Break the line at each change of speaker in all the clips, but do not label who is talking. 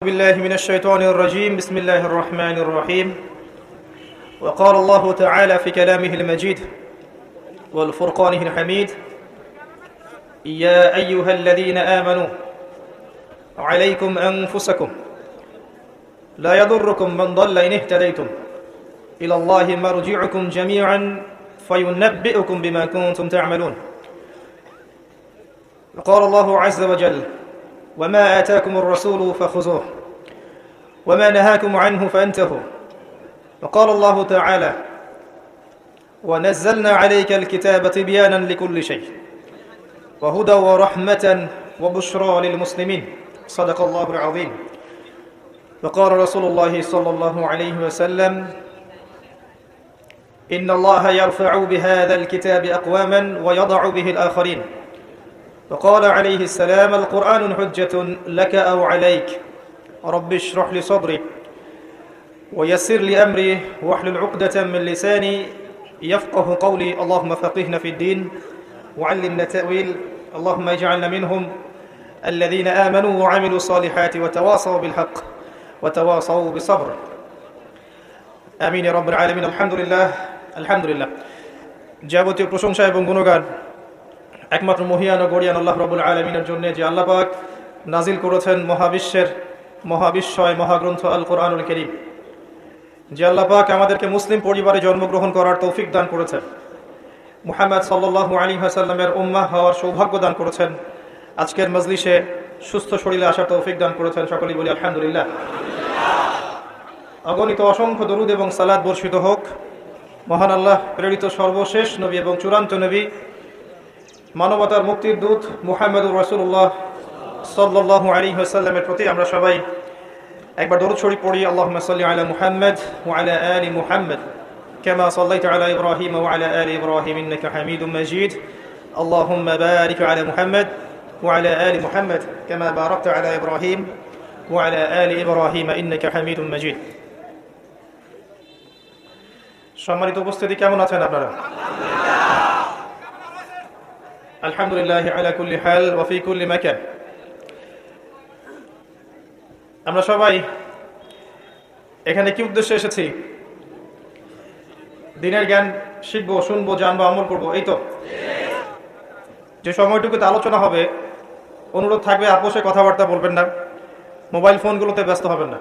بالله من الشيطان الرجيم بسم الله الرحمن الرحيم وقال الله تعالى في كلامه المجيد والفرقانه الحميد يا أيها الذين آمنوا عليكم أنفسكم لا يضركم من ضل إن اهتديتم إلى الله مرجعكم جميعا فينبئكم بما كنتم تعملون وقال الله عز وجل وما آتاكم الرسول فخذوه وما نهاكم عنه فانتهوا وقال الله تعالى ونزلنا عليك الكتاب تبيانا لكل شيء وهدى ورحمة وبشرى للمسلمين صدق الله العظيم وقال رسول الله صلى الله عليه وسلم إن الله يرفع بهذا الكتاب أقواما ويضع به الآخرين وقال عليه السلام القرآن حجة لك أو عليك رب اشرح لي صدري ويسر لي أمري واحلل عقدة من لساني يفقه قولي اللهم فقهنا في الدين وعلمنا التأويل اللهم اجعلنا منهم الذين آمنوا وعملوا الصالحات وتواصوا بالحق وتواصوا بالصبر آمين يا رب العالمين الحمد لله যাবতীয় প্রশংসা এবং গুণগান একমাত্র মহিয়ান ও গরিয়ান আল্লাহ রাব্বুল আলামিনের জন্য যে আল্লাহ পাক নাজিল করেছেন মহাবিশ্বয় মহাগ্রন্থ আল কোরআনুল কারীম, যে আল্লাহ পাক আমাদেরকে মুসলিম পরিবারে জন্মগ্রহণ করার তৌফিক দান করেছেন, মুহাম্মদ সাল্লাল্লাহু আলাইহি ওয়াসাল্লামের উম্মাহ হওয়ার সৌভাগ্য দান করেছেন, আজকের মজলিসে সুস্থ শরীরে আসার তৌফিক দান করেছেন। সকলেই বলি আলহামদুলিল্লাহ। অগণিত অসংখ্য দরুদ এবং সালাত বর্ষিত হোক মহান আল্লাহ প্রেরিত সর্বশেষ নবী এবং চূড়ান্ত নবী মানবতার মুক্তির দূত মুহাম্মদুর রাসূলুল্লাহ সাল্লাল্লাহু আলাইহি ওয়াসাল্লামের প্রতি আমরা সবাই একবার দরুদ শরীফ পড়ি। আল্লাহুম্মা সাল্লি আলা মুহাম্মদ ওয়া আলা আলি মুহাম্মদ কামা সাল্লাইতা আলা ইব্রাহিম ওয়া আলা আলি ইব্রাহিম ইন্নাকা হামিদুম মাজিদ। আল্লাহুম্মা বারিক আলা মুহাম্মদ ওয়া আলা আলি মুহাম্মদ কামা বারাকতা আলা ইব্রাহিম ওয়া আলা আলি ইব্রাহিম ইন্নাকা হামিদুম মাজিদ। সম্মানিত উপস্থিতি, কেমন আছেন আপনারা? আলহামদুলিল্লাহ আলা কুল্লি হাল ওয়া ফি কুল্লি মাকান। আমরা সবাই এখানে কি উদ্দেশ্যে এসেছি? দিনের জ্ঞান শিখবো, শুনবো, জানবো, আমল করবো, এই তো। যে সময়টুকুতে আলোচনা হবে অনুরোধ থাকবে আপোষে কথাবার্তা বলবেন না, মোবাইল ফোনগুলোতে ব্যস্ত হবেন না,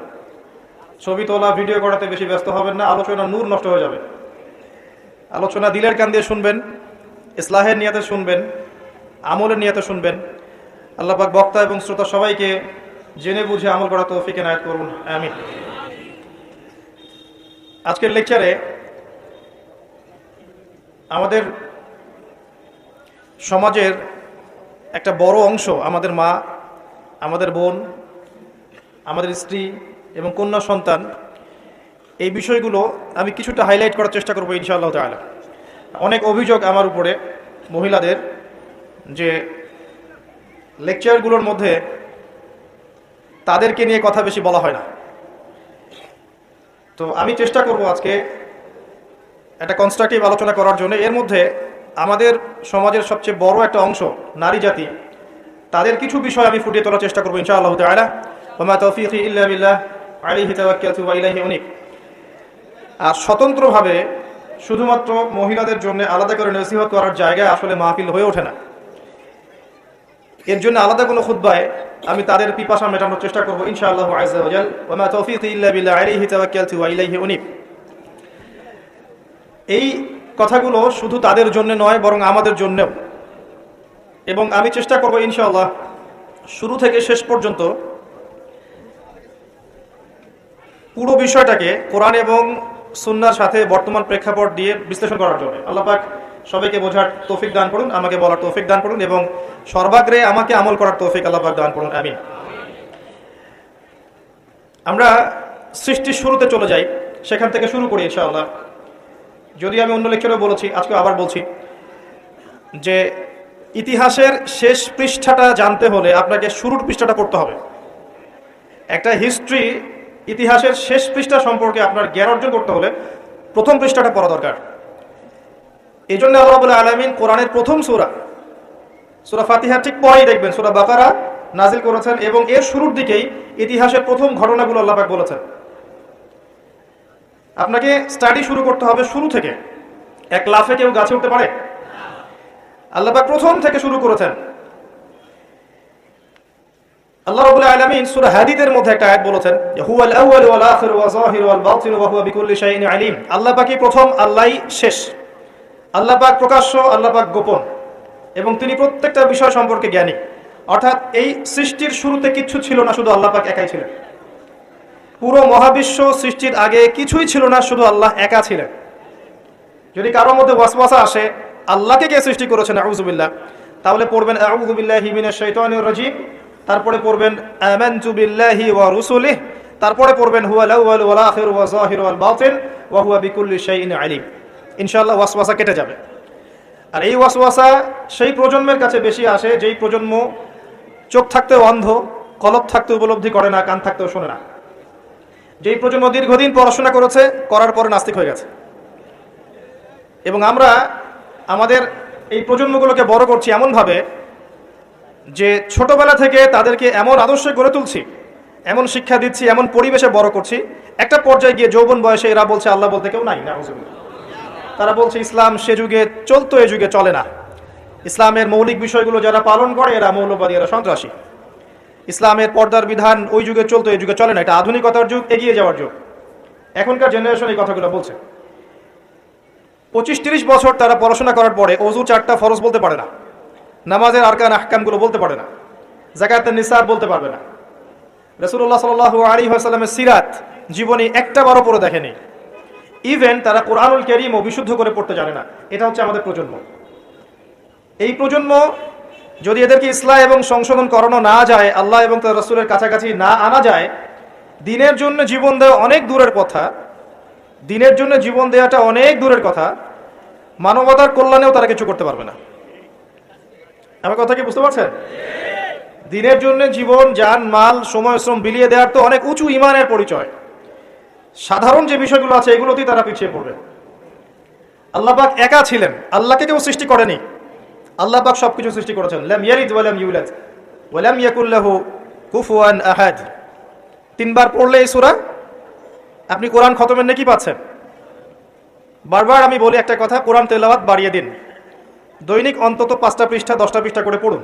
ছবি তোলা ভিডিও করাতে বেশি ব্যস্ত হবেন না, আলোচনা নূর নষ্ট হয়ে যাবে। আলোচনা দিলের কান দিয়ে শুনবেন, ইসলাহের নিয়তে শুনবেন, আমলের নিয়তে শুনবেন। আল্লাহ পাক বক্তা এবং শ্রোতা সবাইকে জেনে বুঝে আমল করা তৌফিক এনায়েত করুন, আমিন। আজকের লেকচারে আমাদের সমাজের একটা বড় অংশ, আমাদের মা, আমাদের বোন, আমাদের স্ত্রী এবং কন্যা সন্তান, এই বিষয়গুলো আমি কিছুটা হাইলাইট করার চেষ্টা করবো ইনশাআল্লাহ তাআলা। অনেক অভিযোগ আমার উপরে মহিলাদের যে লেকচারগুলোর মধ্যে তাদেরকে নিয়ে কথা বেশি বলা হয় না। তো আমি চেষ্টা করব আজকে একটা কনস্ট্রাকটিভ আলোচনা করার জন্য। এর মধ্যে আমাদের সমাজের সবচেয়ে বড় একটা অংশ নারী জাতি, তাদের কিছু বিষয় আমি ফুটিয়ে তোলার চেষ্টা করবো ইনশাআল্লাহ তাআলা। ওয়া মা তাওফীকি ইল্লা বিল্লাহ আলাইহি তাওয়াক্কালতু ওয়া ইলাইহি উনীব। আর স্বতন্ত্রভাবে শুধুমাত্র মহিলাদের জন্য আলাদা করে নসিহত করার জায়গায় আসলে মাহফিল হয়ে ওঠে না। এর জন্য আলাদা কোনো খুতবায় আমি তাদের পিপাসা মেটানোর চেষ্টা করবো ইনশাআল্লাহু আযজা ওয়া জাল। ওয়া মা তাওফীকি ইল্লা বিল্লাহ আলাইহি তাওয়াক্কালতু ওয়া ইলাইহি উনীব। এই কথাগুলো শুধু তাদের জন্য নয়, বরং আমাদের জন্যও। এবং আমি চেষ্টা করবো ইনশাআল্লাহ শুরু থেকে শেষ পর্যন্ত পুরো বিষয়টাকে কোরআন এবং সুন্নাহর সাথে বর্তমান প্রেক্ষাপট দিয়ে বিশ্লেষণ করার জন্য। আল্লাহ পাক সবাইকে বোঝার তৌফিক দান করুন, আমাকে বলার তৌফিক দান করুন এবং সর্বাগ্রে আমাকে আমল করার তৌফিক আল্লাহ পাক দান করুন, আমিন। আমরা সৃষ্টির শুরুতে চলে যাই, সেখান থেকে শুরু করি ইনশাআল্লাহ। যদি আমি অন্য লেকচারেও বলেছি, আজকে আবার বলছি যে ইতিহাসের শেষ পৃষ্ঠাটা জানতে হলে আপনাকে শুরুর পৃষ্ঠাটা পড়তে হবে। একটা হিস্ট্রি, ইতিহাসের শেষ পৃষ্ঠা সম্পর্কে আপনার জ্ঞান অর্জন করতে হলে প্রথম পৃষ্ঠাটা পড়া দরকার। এই জন্য আল্লাহ রাব্বুল আলামিন কোরআনের প্রথম সূরা ফাতিহার ঠিক পরেই দেখবেন সূরা বাকারা নাজিল করেছেন এবং এর শুরুর দিকেই ইতিহাসের প্রথম ঘটনাগুলো আল্লাহ পাক বলেছেন। আপনাকে স্টাডি শুরু করতে হবে শুরু থেকে। এক লাফে কেউ গাছে উঠতে পারে? আল্লাহ পাক প্রথম থেকে শুরু করেছেন। আল্লাহ রাব্বুল আলামিন সূরা হাদীদের মধ্যে একটা আয়াত বলেছেন, হুয়াল আউয়াল ওয়াল আখির ওয়া যাহির ওয়াল বাতিন ওয়া হুয়া বিকুল্লি শাইইন আলিম। আল্লাহ পাকই প্রথম, আল্লাহই শেষ। আল্লাহ পাক প্রকাশ্য, আল্লাহ পাক গোপন, এবং তিনি প্রত্যেকটা বিষয় সম্পর্কে জ্ঞানী। অর্থাৎ এই সৃষ্টির শুরুতে কিচ্ছু ছিল না, শুধু আল্লাহ পাক একাই ছিলেন। পুরো মহাবিশ্ব সৃষ্টির আগে কিছুই ছিল না, শুধু আল্লাহ একা ছিলেন। যদি কারোর মধ্যে ওয়াসওয়াসা আসে আল্লাহকে কে সৃষ্টি করেছেন আউযু বিল্লাহ, তাহলে পড়বেন আউযু বিল্লাহি মিনাশ শাইতানির রাজিম, তারপরে পড়বেন আমানতু বিল্লাহি ওয়া রুসুলিহি, তারপরে পড়বেন হুয়াল আউয়াল ওয়াল আখির ওয়া যাহির ওয়াল বাতিন ওয়া হুয়া বিকুল্লি শাইইন আলিম। ইনশাআল্লাহ ওয়াসওয়াসা কেটে যাবে। আর এই ওয়াসওয়াসা সেই প্রজন্মের কাছে বেশি আসে যেই প্রজন্ম চোখ থাকতেও অন্ধ, কলব থাকতেও উপলব্ধি করে না, কান থাকতেও শোনে না। যেই প্রজন্ম দীর্ঘদিন পড়াশোনা করেছে, করার পরে নাস্তিক হয়ে গেছে। এবং আমরা আমাদের এই প্রজন্মগুলোকে বড় করছি এমনভাবে যে ছোটবেলা থেকে তাদেরকে এমন আদর্শে গড়ে তুলছি, এমন শিক্ষা দিচ্ছি, এমন পরিবেশে বড় করছি, একটা পর্যায়ে গিয়ে যৌবন বয়সে এরা বলছে আল্লাহ বলতে কেউ নাই, নাউযুবিল্লাহ। তারা বলছে ইসলাম সে যুগে চলতো, এ যুগে চলে না। ইসলামের মৌলিক বিষয়গুলো যারা পালন করে এরা মৌলবাদী, এরা সন্ত্রাসী। ইসলামের পর্দার বিধান ওই যুগে চলতো, এই যুগে চলে না, এটা আধুনিকতার যুগ, এগিয়ে যাওয়ার যুগ। এখনকার জেনারেশন এই কথাগুলো বলছে। 25-30 বছর তারা পড়াশোনা করার পরে ওযু 4টা ফরজ বলতে পারে না, নামাজের আরকান আহকামগুলো বলতে পারে না, যাকাতের নিসাব বলতে পারবে না, রাসূলুল্লাহ সাল্লাল্লাহু আলাইহি ওয়াসাল্লামের সিরাত জীবনী একটা বারও পড়ে দেখেনি। ইভেন তারা কোরআনুল কারীমও বিশুদ্ধ করে পড়তে জানে না। এটা হচ্ছে আমাদের প্রজন্ম। এই প্রজন্ম যদি এদেরকে ইসলাহ এবং সংশোধন করানো না যায়, আল্লাহ এবং তার রাসূলের কাছাকাছি না আনা যায়, দিনের জন্য জীবন দেওয়া অনেক দূরের কথা, দিনের জন্য জীবন দেওয়াটা অনেক দূরের কথা, মানবতার কল্যাণেও তারা কিছু করতে পারবে না। আমার কথা কি বুঝতে পারছেন? দিনের জন্য জীবন, জান, মাল, সময়, শ্রম বিলিয়ে দেওয়ার তো অনেক উঁচু ঈমানের পরিচয়। সাধারণ যে বিষয়গুলো আছে এগুলোতেই তারা পিছিয়ে পড়বে। আল্লাহ পাক একা ছিলেন, আল্লাহকে কেউ সৃষ্টি করেনি। আল্লাহ পাক সবকিছু সৃষ্টি করেছেন। লাম ইয়ালিদ ওয়া লাম ইউলাদ ওয়া লাম ইয়াকুল লাহু কুফুয়ান আহাদ। 3 বার পড়লে এই সূরা আপনি কোরআন খতমের নেকি পাচ্ছেন। বারবার আমি বলি একটা কথা, কোরআন তেলাওয়াত বাড়িয়ে দিন। দৈনিক অন্তত 5টা পৃষ্ঠা 10টা পৃষ্ঠা করে পড়ুন।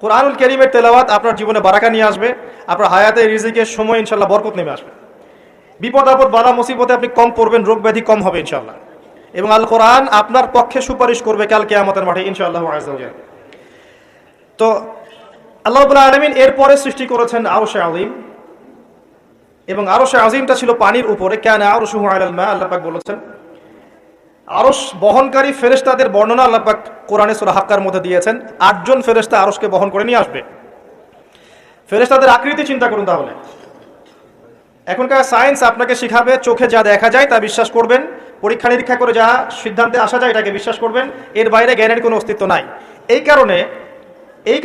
কোরআনুল কারীমের তেলাওয়াত আপনার জীবনে বারাকা নিয়ে আসবে, আপনার হায়াতে রিজিকের সময় ইনশাআল্লাহ বরকত নেমে আসবে। বিপদ আপদ বালা মুসিবতে আপনি কম পড়বেন, রোগ ব্যাধি কম হবে ইনশাআল্লাহ। এবং আল কোরআন আপনার পক্ষে সুপারিশ করবে কাল কিয়ামতের মাঠে ইনশাআল্লাহ আযজা ওয়া জাল। তো আল্লাহ রাব্বুল আলামিন এরপরে সৃষ্টি করেছেন আরশে আযীম, এবং আরশে আযীমটা ছিল পানির উপরে। কানা আরশুহু আলাল মা, আল্লাহ পাক বলেছেন। আরশ বহনকারী ফেরেশতাদের বর্ণনা আল্লাহ পাক কোরআনে সূরা হাক্কার মধ্যে দিয়েছেন। 8 জন ফেরেশতা আরশকে বহন করে নিয়ে আসবে। ফেরেশতাদের আকৃতি চিন্তা করুন তাহলে। এখনকার সায়েন্স আপনাকে শিখাবে চোখে যা দেখা যায় তা বিশ্বাস করবেন, পরীক্ষা নিরীক্ষা করে যা সিদ্ধান্তে আসা যায় এটাকে বিশ্বাস করবেন, এর বাইরে জ্ঞানের কোনো অস্তিত্ব নাই। এই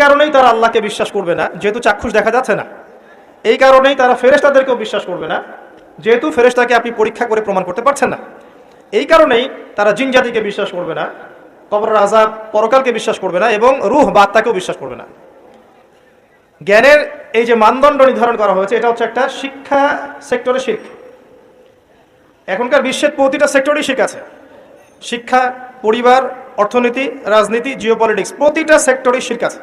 কারণেই তারা আল্লাহকে বিশ্বাস করবে না, যেহেতু চাক্ষুষ দেখা যাচ্ছে না। এই কারণেই তারা ফেরেশতাদেরকেও বিশ্বাস করবে না, যেহেতু ফেরেশতাকে আপনি পরীক্ষা করে প্রমাণ করতে পারছেন না। এই কারণেই তারা জিন জাতিকে বিশ্বাস করবে না, কবরের আযাব, পরকালকে বিশ্বাস করবে না, এবং রূহ বা আত্মাকেও বিশ্বাস করবে না। জ্ঞানের এই যে মানদণ্ড নির্ধারণ করা হয়েছে, এটা হচ্ছে একটা শিক্ষা সেক্টরে শিরক। এখনকার বিশ্বের প্রতিটা সেক্টরেই শিরক আছে। শিক্ষা, পরিবার, অর্থনীতি, রাজনীতি, জিওপলিটিক্স, প্রতিটা সেক্টরেই শিরক আছে।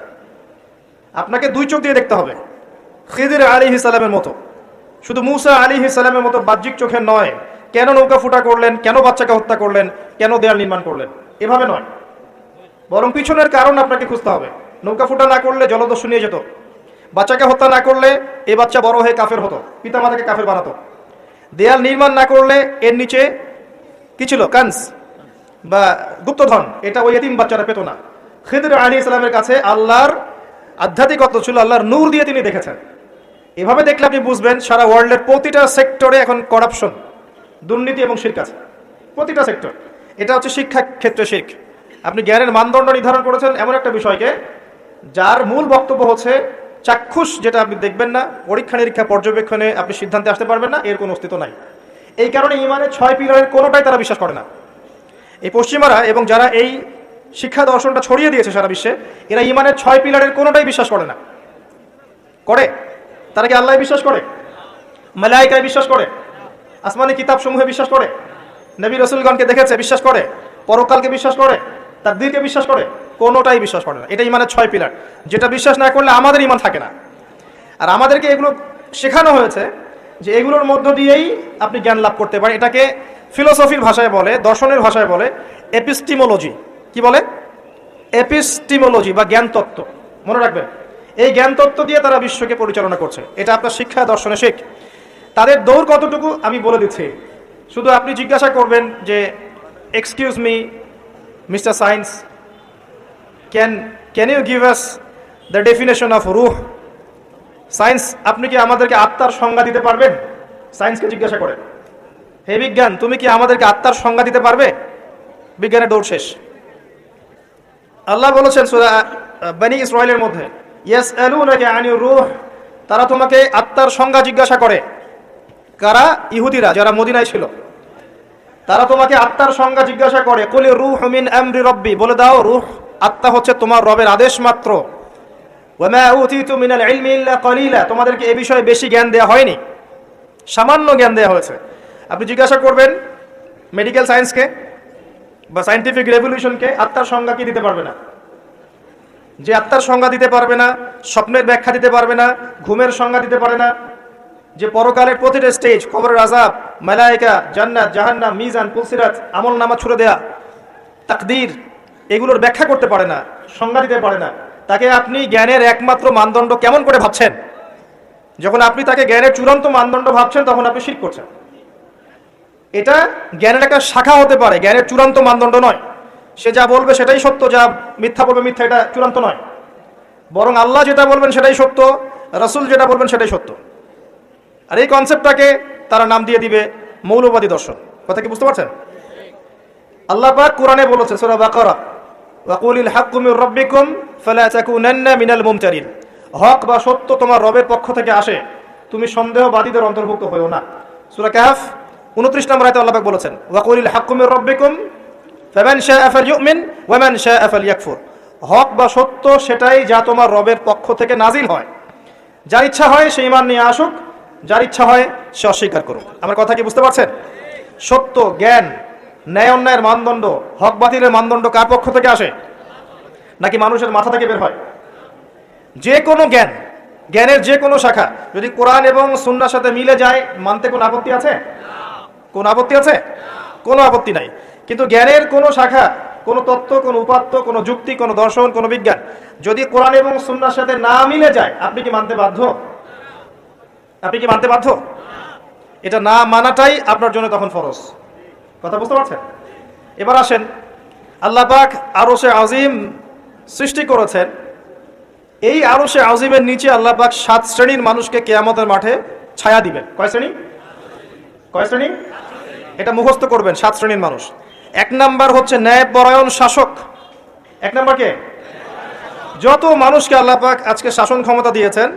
আপনাকে 2 চোখ দিয়ে দেখতে হবে। খিদির আলাইহিস সালামের মতো, শুধু মূসা আলাইহিস সালামের মতো বাহ্যিক চোখে নয়, কেন নৌকা ফুটা করলেন, কেন বাচ্চাকে হত্যা করলেন, কেন দেয়াল নির্মাণ করলেন, এভাবে নয়, বরং পিছনের কারণ আপনাকে খুঁজতে হবে। নৌকা ফুটা না করলে জলদস্যু নিয়ে যেত, বাচ্চাকে হত্যা না করলে এই বাচ্চা বড় হয়ে কাফের হতো, পিতামাতাকে কাফের বানাতো। দেয়াল নির্মাণ না করলে এর নিচে কি ছিল, কানস বা গুপ্তধন, এটা ওই এতিম বাচ্চারা পেত না। খিদির আলাইহিস সালামের কাছে আল্লাহর আধ্যাত্মিকতা ছিল, আল্লাহর নূর দিয়ে তিনি দেখেছেন। এভাবে দেখলে আপনি বুঝবেন সারা ওয়ার্ল্ডের প্রতিটা সেক্টরে এখন করাপশন, দুর্নীতি এবং শিরক আছে, প্রতিটা সেক্টর। এটা হচ্ছে শিক্ষা ক্ষেত্রে শিরক। আপনি জ্ঞানের মানদণ্ড নির্ধারণ করেছেন এমন একটা বিষয়কে, যার মূল বক্তব্য হচ্ছে চাক্ষুষ যেটা আপনি দেখবেন না, পরীক্ষা নিরীক্ষা পর্যবেক্ষণে আপনি সিদ্ধান্তে আসতে পারবেন না, এর কোনো অস্তিত্ব নাই। এই কারণে ইমানের 6 পিলারের কোনোটাই তারা বিশ্বাস করে না। এই পশ্চিমারা এবং যারা এই শিক্ষা দর্শনটা ছড়িয়ে দিয়েছে সারা বিশ্বে, এরা ইমানের 6 পিলারের কোনোটাই বিশ্বাস করে না। করে তারা কি আল্লাহ বিশ্বাস করে? মালায়েকায় বিশ্বাস করে? আসমানি কিতাব সমূহে বিশ্বাস করে? নবী রাসূলগণকে দেখেছে, বিশ্বাস করে? পরকালকে বিশ্বাস করে? তাকদীরকে বিশ্বাস করে? কোনোটাই বিশ্বাস করে না। এটা ইমানের 6 পিলার, যেটা বিশ্বাস না করলে আমাদের ইমান থাকে না। আর আমাদেরকে এগুলো শেখানো হয়েছে যে এগুলোর মধ্য দিয়েই আপনি জ্ঞান লাভ করতে পারেন। এটাকে ফিলোসফির ভাষায় বলে, দর্শনের ভাষায় বলে এপিস্টিমোলজি। কি বলে? এপিস্টিমোলজি বা জ্ঞান তত্ত্ব। মনে রাখবেন, এই জ্ঞান তত্ত্ব দিয়ে তারা বিশ্বকে পরিচালনা করছে। এটা আপনার শিক্ষা দর্শনে শিখ। তাদের দৌড় কতটুকু আমি বলে দিচ্ছি, শুধু আপনি জিজ্ঞাসা করবেন যে excuse me mister science, can you give us the definition of রুহ? সায়েন্স, আপনি কি আমাদেরকে আত্মার সংজ্ঞা দিতে পারবেন? সায়েন্সকে জিজ্ঞাসা করে, হে বিজ্ঞান, তুমি কি আমাদেরকে আত্মার সংজ্ঞা দিতে পারবে? বিজ্ঞানের দৌড় শেষ। আল্লাহ বলেছেন সূরা বনী ইসরাঈলের মধ্যে, ইয়াসআলুনাকা আনির রূহ, তারা তোমাকে আত্মার সংজ্ঞা জিজ্ঞাসা করে। কারা? ইহুদিরা, যারা মদিনায় ছিল। তারা তোমাকে আত্মার সংজ্ঞা জিজ্ঞাসা করে। কুলি রূহু মিন আমরি রব্বি, বলে দাও রূহ, আত্মা হচ্ছে তোমার রবের আদেশ মাত্র। ওয়া মা উতিতু মিনাল ইলমি ইল্লা কলিলা, তোমাদেরকে এই বিষয়ে বেশি জ্ঞান দেওয়া হয়নি, সামান্য জ্ঞান দেওয়া হয়েছে। আপনি জিজ্ঞাসা করবেন মেডিকেল সায়েন্সকে বা সায়েন্টিফিক রেভলিউশনকে, আত্মার সংজ্ঞা কি দিতে পারবে না? যে আত্মার সংজ্ঞা দিতে পারবে না, স্বপ্নের ব্যাখ্যা দিতে পারবে না, ঘুমের সংজ্ঞা দিতে পারে না, যে পরকালের প্রতিটা স্টেজ, কবরের আযাব, মালায়েকা, জান্নাত, জাহান্নাম, মিজান, পুলসিরাত, আমল নামা ছুড়ে দেয়া, তাকদীর, এগুলোর ব্যাখ্যা করতে পারে না, সংজ্ঞা দিতে পারে না, তাকে আপনি জ্ঞানের একমাত্র মানদণ্ড কেমন করে ভাবছেন? যখন আপনি তাকে জ্ঞানের চূড়ান্ত মানদণ্ড ভাবছেন, তখন আপনি শিরক করছেন। এটা জ্ঞানের একটা শাখা হতে পারে, জ্ঞানের চূড়ান্ত মানদণ্ড নয়। সে যা বলবে সেটাই সত্য, যা মিথ্যা বলবে মিথ্যা, এটা চূড়ান্ত নয়। বরং আল্লাহ যেটা বলবেন সেটাই সত্য, রাসূল যেটা বলবেন সেটাই সত্য। আর এই কনসেপ্টটাকে তারা নাম দিয়ে দিবে মৌলবাদী দর্শন। কথা কি বুঝতে পারছেন? আল্লাহ পাক কোরআনে বলেছেন সূরা বাকারা, ওয়া কুলিল হাক্কু মির রাব্বিকুম ফালা তাকুনান্না মিনাল মুমতারিন, হক বা সত্য তোমার রবের পক্ষ থেকে আসে, তুমি সন্দেহবাদীদের অন্তর্ভুক্ত হয়ো না। সূরা কাহফ 29 নম্বর আয়াতে আল্লাহ পাক বলেছেন, ওয়া কুলিল হাক্কু মির রাব্বিকুম ফামান শাআ ফালইউমিন ওয়া মান শাআ ফালইয়াকফুর, হক বা সত্য সেটাই যা তোমার রবের পক্ষ থেকে নাজিল হয়, যার ইচ্ছা হয় সে ঈমান নিয়ে আসুক, যার ইচ্ছা হয় সে অস্বীকার করুক। আমার কথা কি বুঝতে পারছেন? সত্য, জ্ঞান, ন্যায় অন্যায়ের মানদণ্ড, হক বাতিলের মানদণ্ড কার পক্ষ থেকে আসে? নাকি মানুষের মাথা থেকে বের হয়? যে কোনো জ্ঞান, জ্ঞানের যে কোনো শাখা যদি কোরআন এবং সুন্নাহর সাথে মিলে যায়, মানতে কোনো আপত্তি আছে? কোনো আপত্তি আছে? কোনো আপত্তি নাই। কিন্তু জ্ঞানের কোনো শাখা, কোনো তত্ত্ব, কোনো উপাত্ত, কোনো যুক্তি, কোনো দর্শন, কোনো বিজ্ঞান যদি কোরআন এবং সুন্নাহর সাথে না মিলে যায়, আপনি কি মানতে বাধ্য? আপনি কি মানতে বাধ্য? এটা না মানাটাই আপনার জন্য তখন ফরজ। কথা বুঝতে পারছেন? এবার আসেন, আল্লাহ পাক আরশে আজিম সৃষ্টি করেছেন। এই আরশে আজিমের নিচে আল্লাহ পাক 7 শ্রেণীর মানুষকে কিয়ামতের মাঠে ছায়া দিবেন। কয় শ্রেণী? কয় শ্রেণী? এটা মুখস্থ করবেন। 7 শ্রেণীর মানুষ। 1 নাম্বার হচ্ছে ন্যায়পরায়ণ শাসক। 1 নাম্বার কে? যত মানুষকে আল্লাহ পাক আজকে শাসন ক্ষমতা দিয়েছেন,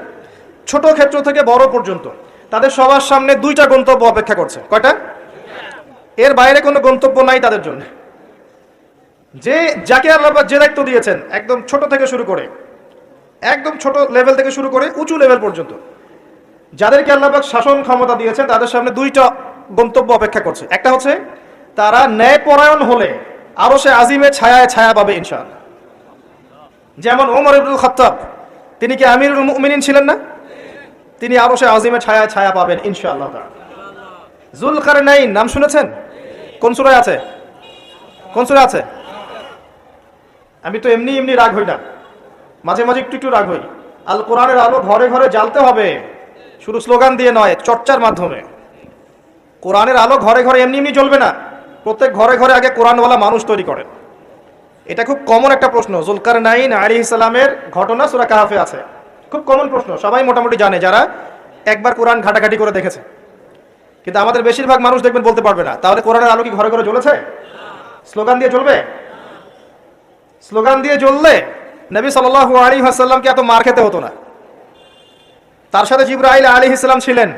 ছোট ক্ষেত্র থেকে বড় পর্যন্ত, তাদের সবার সামনে 2টা গন্তব্য অপেক্ষা করছে। কয়টা? এর বাইরে কোনো গন্তব্য নাই তাদের জন্য। যে যাকে আল্লাহ পাক যে দায়িত্ব দিয়েছেন, একদম ছোট থেকে শুরু করে, একদম ছোট লেভেল থেকে শুরু করে উঁচু লেভেল পর্যন্ত যাদেরকে আল্লাহ পাক শাসন ক্ষমতা দিয়েছেন, তাদের সামনে 2টা গন্তব্য অপেক্ষা করছে। একটা হচ্ছে তারা ন্যায়পরায়ণ হলে আরশে আজিমের ছায়ায় ছায়া পাবে ইনশাআল্লাহ। যেমন ওমর ইবনুল খাত্তাব, তিনি কি আমিরুল মুমিনিন ছিলেন না? তিনি আরশে আজিমের ছায়ায় ছায়া পাবেন ইনশাআল্লাহ তাআলা। যুলকারনাইন নাম শুনেছেন? কোন সূরায় আছে? কোন সূরায় আছে? আমি তো এমনি এমনি রাগ হই না, মাঝে মাঝে একটু একটু রাগ হই। আল কোরআনের আলো ঘরে ঘরে জ্বালতে হবে, শুধু স্লোগান দিয়ে নয়, চর্চার মাধ্যমে। কোরআনের আলো ঘরে ঘরে এমনি এমনি জ্বলবে না, প্রত্যেক ঘরে ঘরে আগে কোরআনওয়ালা মানুষ তৈরি করেন। এটা খুব কমন একটা প্রশ্ন। যুলকারনাইন আলাইহিস সালামের ঘটনা সূরা কাহফে আছে, খুব কমন প্রশ্ন, সবাই মোটামুটি জানে যারা একবার কোরআন ঘাটাঘাটি করে দেখেছে। কিন্তু আমাদের বেশিরভাগ মানুষ দেখবেন বলতে পারবে না। তাহলে কোরআনের আলো কি ঘরে ঘরে জ্বলেছে? স্লোগান দিয়ে জ্বলবে? স্লোগান দিয়ে জ্বললে নবী সাল্লাল্লাহু আলাইহি ওয়াসাল্লামকে এত মার খেতে হতো না। তার সাথে জিবরাইল আলাইহিস সালাম ছিলেন।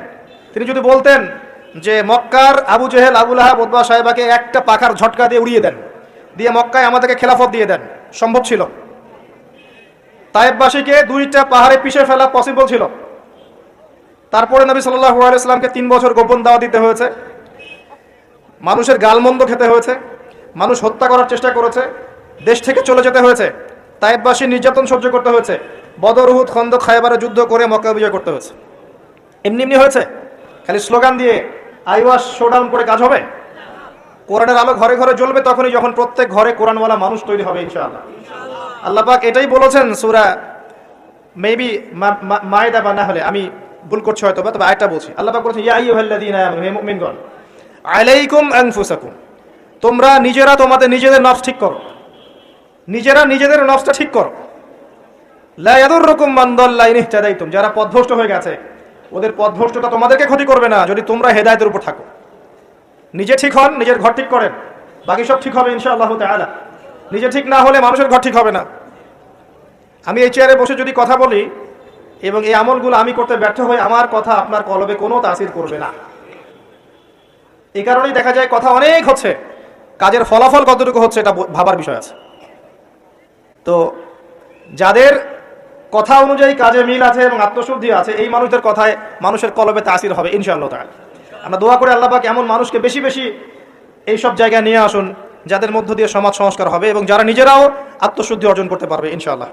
তিনি যদি বলতেন যে মক্কার আবু জেহেল, আবু লাহাব, উতবা সাহেবাকে একটা পাখার ঝটকা দিয়ে উড়িয়ে দেন, দিয়ে মক্কায় আমাদেরকে খেলাফত দিয়ে দেন, সম্ভব ছিল। তায়েববাসীকে 2টা পাহাড়ে পিষে ফেলা পসিবল ছিল। তারপরে নবী সাল্লাল্লাহু আলাইহি ওয়াসাল্লামকে 3 বছর গোপন দাওয়াত দিতে হয়েছে, মানুষের গালমন্দ খেতে হয়েছে, মানুষ হত্যা করার চেষ্টা করেছে, দেশ থেকে চলে যেতে হয়েছে, তায়েফবাসীর নির্যাতন সহ্য করতে হয়েছে, বদর, উহুদ, খন্দক, খায়বারে যুদ্ধ করে মক্কা বিজয় করতে হয়েছে। এমনি এমনি হয়েছে? খালি স্লোগান দিয়ে আইওয়াস শোডাউন করে কাজ হবে? কোরআনের আলো ঘরে ঘরে জ্বলবে তখনই, যখন প্রত্যেক ঘরে কোরআনওয়ালা মানুষ তৈরি হবে ইনশাআল্লাহ। আল্লাহ পাক এটাই বলেছেন সূরা মেবি মায়দা বা না হলে আমি ভুল করছি হয়তো, তবে আয়াতটা বলছি। আল্লাহ পাক বলেছেন, ইয়া আইয়ুহাল্লাযীনা আমানু, হে মুমিনগণ, আলাইকুম আনফুসাকুম, তোমরা নিজেরা তোমাদের নিজেদের নফস ঠিক করো, নিজেরা নিজেদের নফসটা ঠিক করো। লা ইয়াদুররুকুম মান দাল্লা ইন ইহতাদাইতুম, যারা পথভ্রষ্ট হয়ে গেছে ওদের পথভ্রষ্টতা তোমাদেরকে ক্ষতি করবে না যদি তোমরা হেদায়েতের উপর থাকো। নিজে ঠিক হন, নিজের ঘর ঠিক করেন, বাকি সব ঠিক হবে ইনশাআল্লাহ তাআলা। নিজে ঠিক না হলে মানুষের ঘর ঠিক হবে না। আমি এই চেয়ারে বসে যদি কথা বলি এবং এই আমলগুলো আমি করতে ব্যর্থ হই, আমার কথা আপনার কলবে কোনো তাসির করবে না। এই কারণেই দেখা যায় কথা অনেক হচ্ছে, কাজের ফলাফল কতটুকু হচ্ছে এটা ভাবার বিষয় আছে। তো যাদের কথা অনুযায়ী কাজে মিল আছে এবং আত্মশুদ্ধি আছে, এই মানুষদের কথায় মানুষের কলবে তাসির হবে ইনশাআল্লাহ তাআলা। আমরা দোয়া করে আল্লাহ পাক এমন মানুষকে বেশি বেশি এই সব জায়গায় নিয়ে আসুন যাদের মধ্য দিয়ে সমাজ সংস্কার হবে এবং যারা নিজেরাও আত্মশুদ্ধি অর্জন করতে পারবে ইনশাআল্লাহ।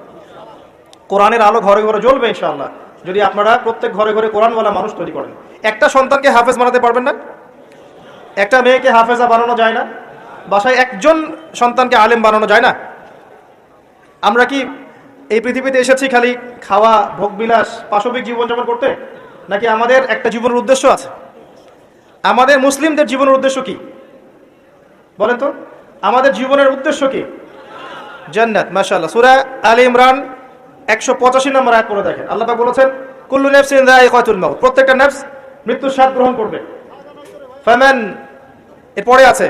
কোরআনের আলো ঘরে ঘরে জ্বলবে ইনশাআল্লাহ যদি আপনারা প্রত্যেক ঘরে ঘরে কোরআনওয়ালা মানুষ তৈরি করেন। একটা সন্তানকে হাফেজ বানাতে পারবেন না? একটা মেয়েকে হাফেজা বানানো যায় না? বাসায় একজন সন্তানকে আলেম বানানো যায় না? আমরা কি এই পৃথিবীতে এসেছি খালি খাওয়া, ভোগবিলাস, পাশবিক জীবনযাপন করতে, নাকি আমাদের একটা জীবনের উদ্দেশ্য আছে? আমাদের মুসলিমদের জীবনের উদ্দেশ্য কি বলেন তো? আমাদের জীবনের উদ্দেশ্য কি? জান্নাত। মাশাআল্লাহ। সূরা আলে ইমরান 185 নম্বর আয়াত পড়ে দেখেন। আল্লাহ পাক বলেছেন, কুল্লু নাফসিন যায়িকাতুল মাউত, প্রত্যেকটা নফস মৃত্যুর স্বাদ গ্রহণ করবে। ফামান, এরপরে আছে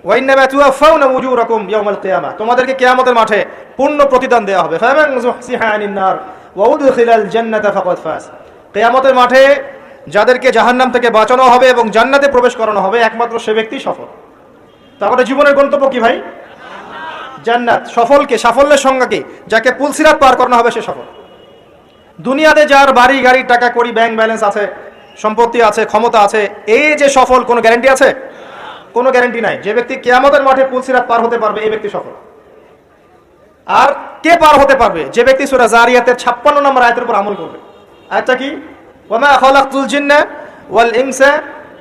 ওয়া ইন্নামা তুওয়াফাউনা উজুরাকুম ইয়াওমাল কিয়ামাহ, তোমাদেরকে কিয়ামতের মাঠে পূর্ণ প্রতিদান দেওয়া হবে। ফামান যুহসিহা আনিন নার ওয়া উদখিলাল জান্নাতা ফাকাদ ফাজ, কিয়ামতের মাঠে যাদেরকে জাহান্নাম থেকে বাঁচানো হবে এবং জান্নাতে প্রবেশ করানো হবে একমাত্র সে ব্যক্তি সফল। তারপরে জীবনের গন্তব্য কি ভাই? জান্নাত। সফলকে, সাফল্যের সংজ্ঞা কি? যাকে পুলসিরাত পার করানো হবে সে সফল। দুনিয়াতে যার বাড়ি গাড়ি, টাকা কড়ি, ব্যাংক ব্যালেন্স আছে, সম্পত্তি আছে, ক্ষমতা আছে, এই যে সফল, কোনো গ্যারান্টি আছে? কোনো গ্যারান্টি নাই। যে ব্যক্তি কিয়ামতের মাঠে পুলসিরাত পার হতে পারবে এই ব্যক্তি সফল। আর কে পার হতে পারবে? যে ব্যক্তি সূরা জারিয়াতের 56 নম্বর আয়াতের উপর আমল করবে। আয়াতটা কি? ওয়ামা খালাকতুল জিন্না ওয়াল ইনসা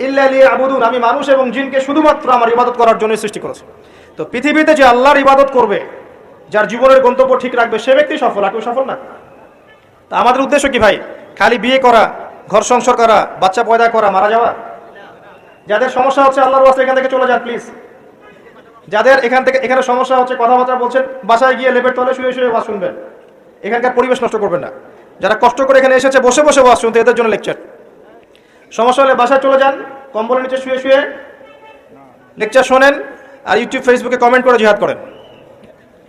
ইল্লা লিয়াবুদুন, আমি মানুষ এবং জিনকে শুধুমাত্র আমার ইবাদত করার জন্য সৃষ্টি করেছি। তো পৃথিবীতে যে আল্লাহর ইবাদত করবে, যার জীবনের গন্তব্য ঠিক রাখবে, সে ব্যক্তি সফল, আর কেউ সফল না। তা আমাদের উদ্দেশ্য কি ভাই? খালি বিয়ে করা, ঘর সংসার করা, বাচ্চা পয়দা করা, মারা যাওয়া? যাদের সমস্যা হচ্ছে আল্লাহর ওয়াস্তে এখান থেকে চলে যান প্লিজ। যাদের এখানে সমস্যা হচ্ছে, কথাবার্তা বলছেন, বাসায় গিয়ে লেপের তলে শুয়ে শুয়ে ওয়াজ শুনবেন, এখানকার পরিবেশ নষ্ট করবেন না। যারা কষ্ট করে এখানে এসেছে বসে বসে ওয়াজ শুনতে, এদের জন্য লেকচার। সমস্যা হলে বাসায় চলে যান, কম্বলের নিচে শুয়ে শুয়ে লেকচার শোনেন, আর ইউটিউব ফেসবুকে কমেন্ট করে জিহাদ করেন।